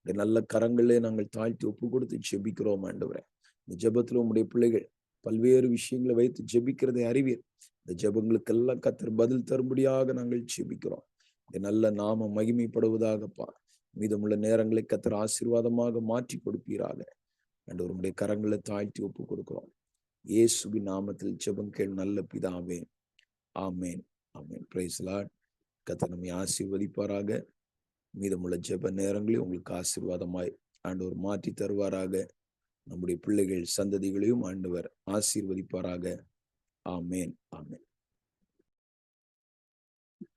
நல்ல கரங்களே நாங்கள் தாழ்த்தி ஒப்பு கொடுத்து ஜெபிக்கிறோம். ஆண்டவரே, இந்த ஜெபத்துல உம்முடைய பிள்ளைகள் பல்வேறு விஷயங்களை வைத்து ஜெபிக்கிறதை அறிவீர். இந்த ஜெபங்களுக்கெல்லாம் கர்த்தர் பதில் தரும்படியாக நாங்கள் ஜெபிக்கிறோம். இந்த நல்ல நாம மகிமைப்படுவதாகப்பா. மீதமுள்ள நேரங்களை கர்த்தர் ஆசீர்வாதமாக மாற்றி கொடுப்பீராக. ஆண்டவர் உம்முடைய கரங்களை தாழ்த்தி ஒப்பு கொடுக்கிறோம். இயேசுவின் நாமத்தில் ஜெபம் கேள் நல்ல பிதாவே. ஆமேன், ஆமேன். Praise Lord. கர்த்தர் நம்மை ஆசீர்வதிப்பாராக. மீதமுள்ள ஜெப நேரங்களையும் உங்களுக்கு ஆசீர்வாதமாய் ஆண்டவர் மாற்றி தருவாராக. நம்முடைய பிள்ளைகள் சந்ததிகளையும் ஆண்டவர் ஆசீர்வதிப்பாராக. ஆமேன், ஆமேன்.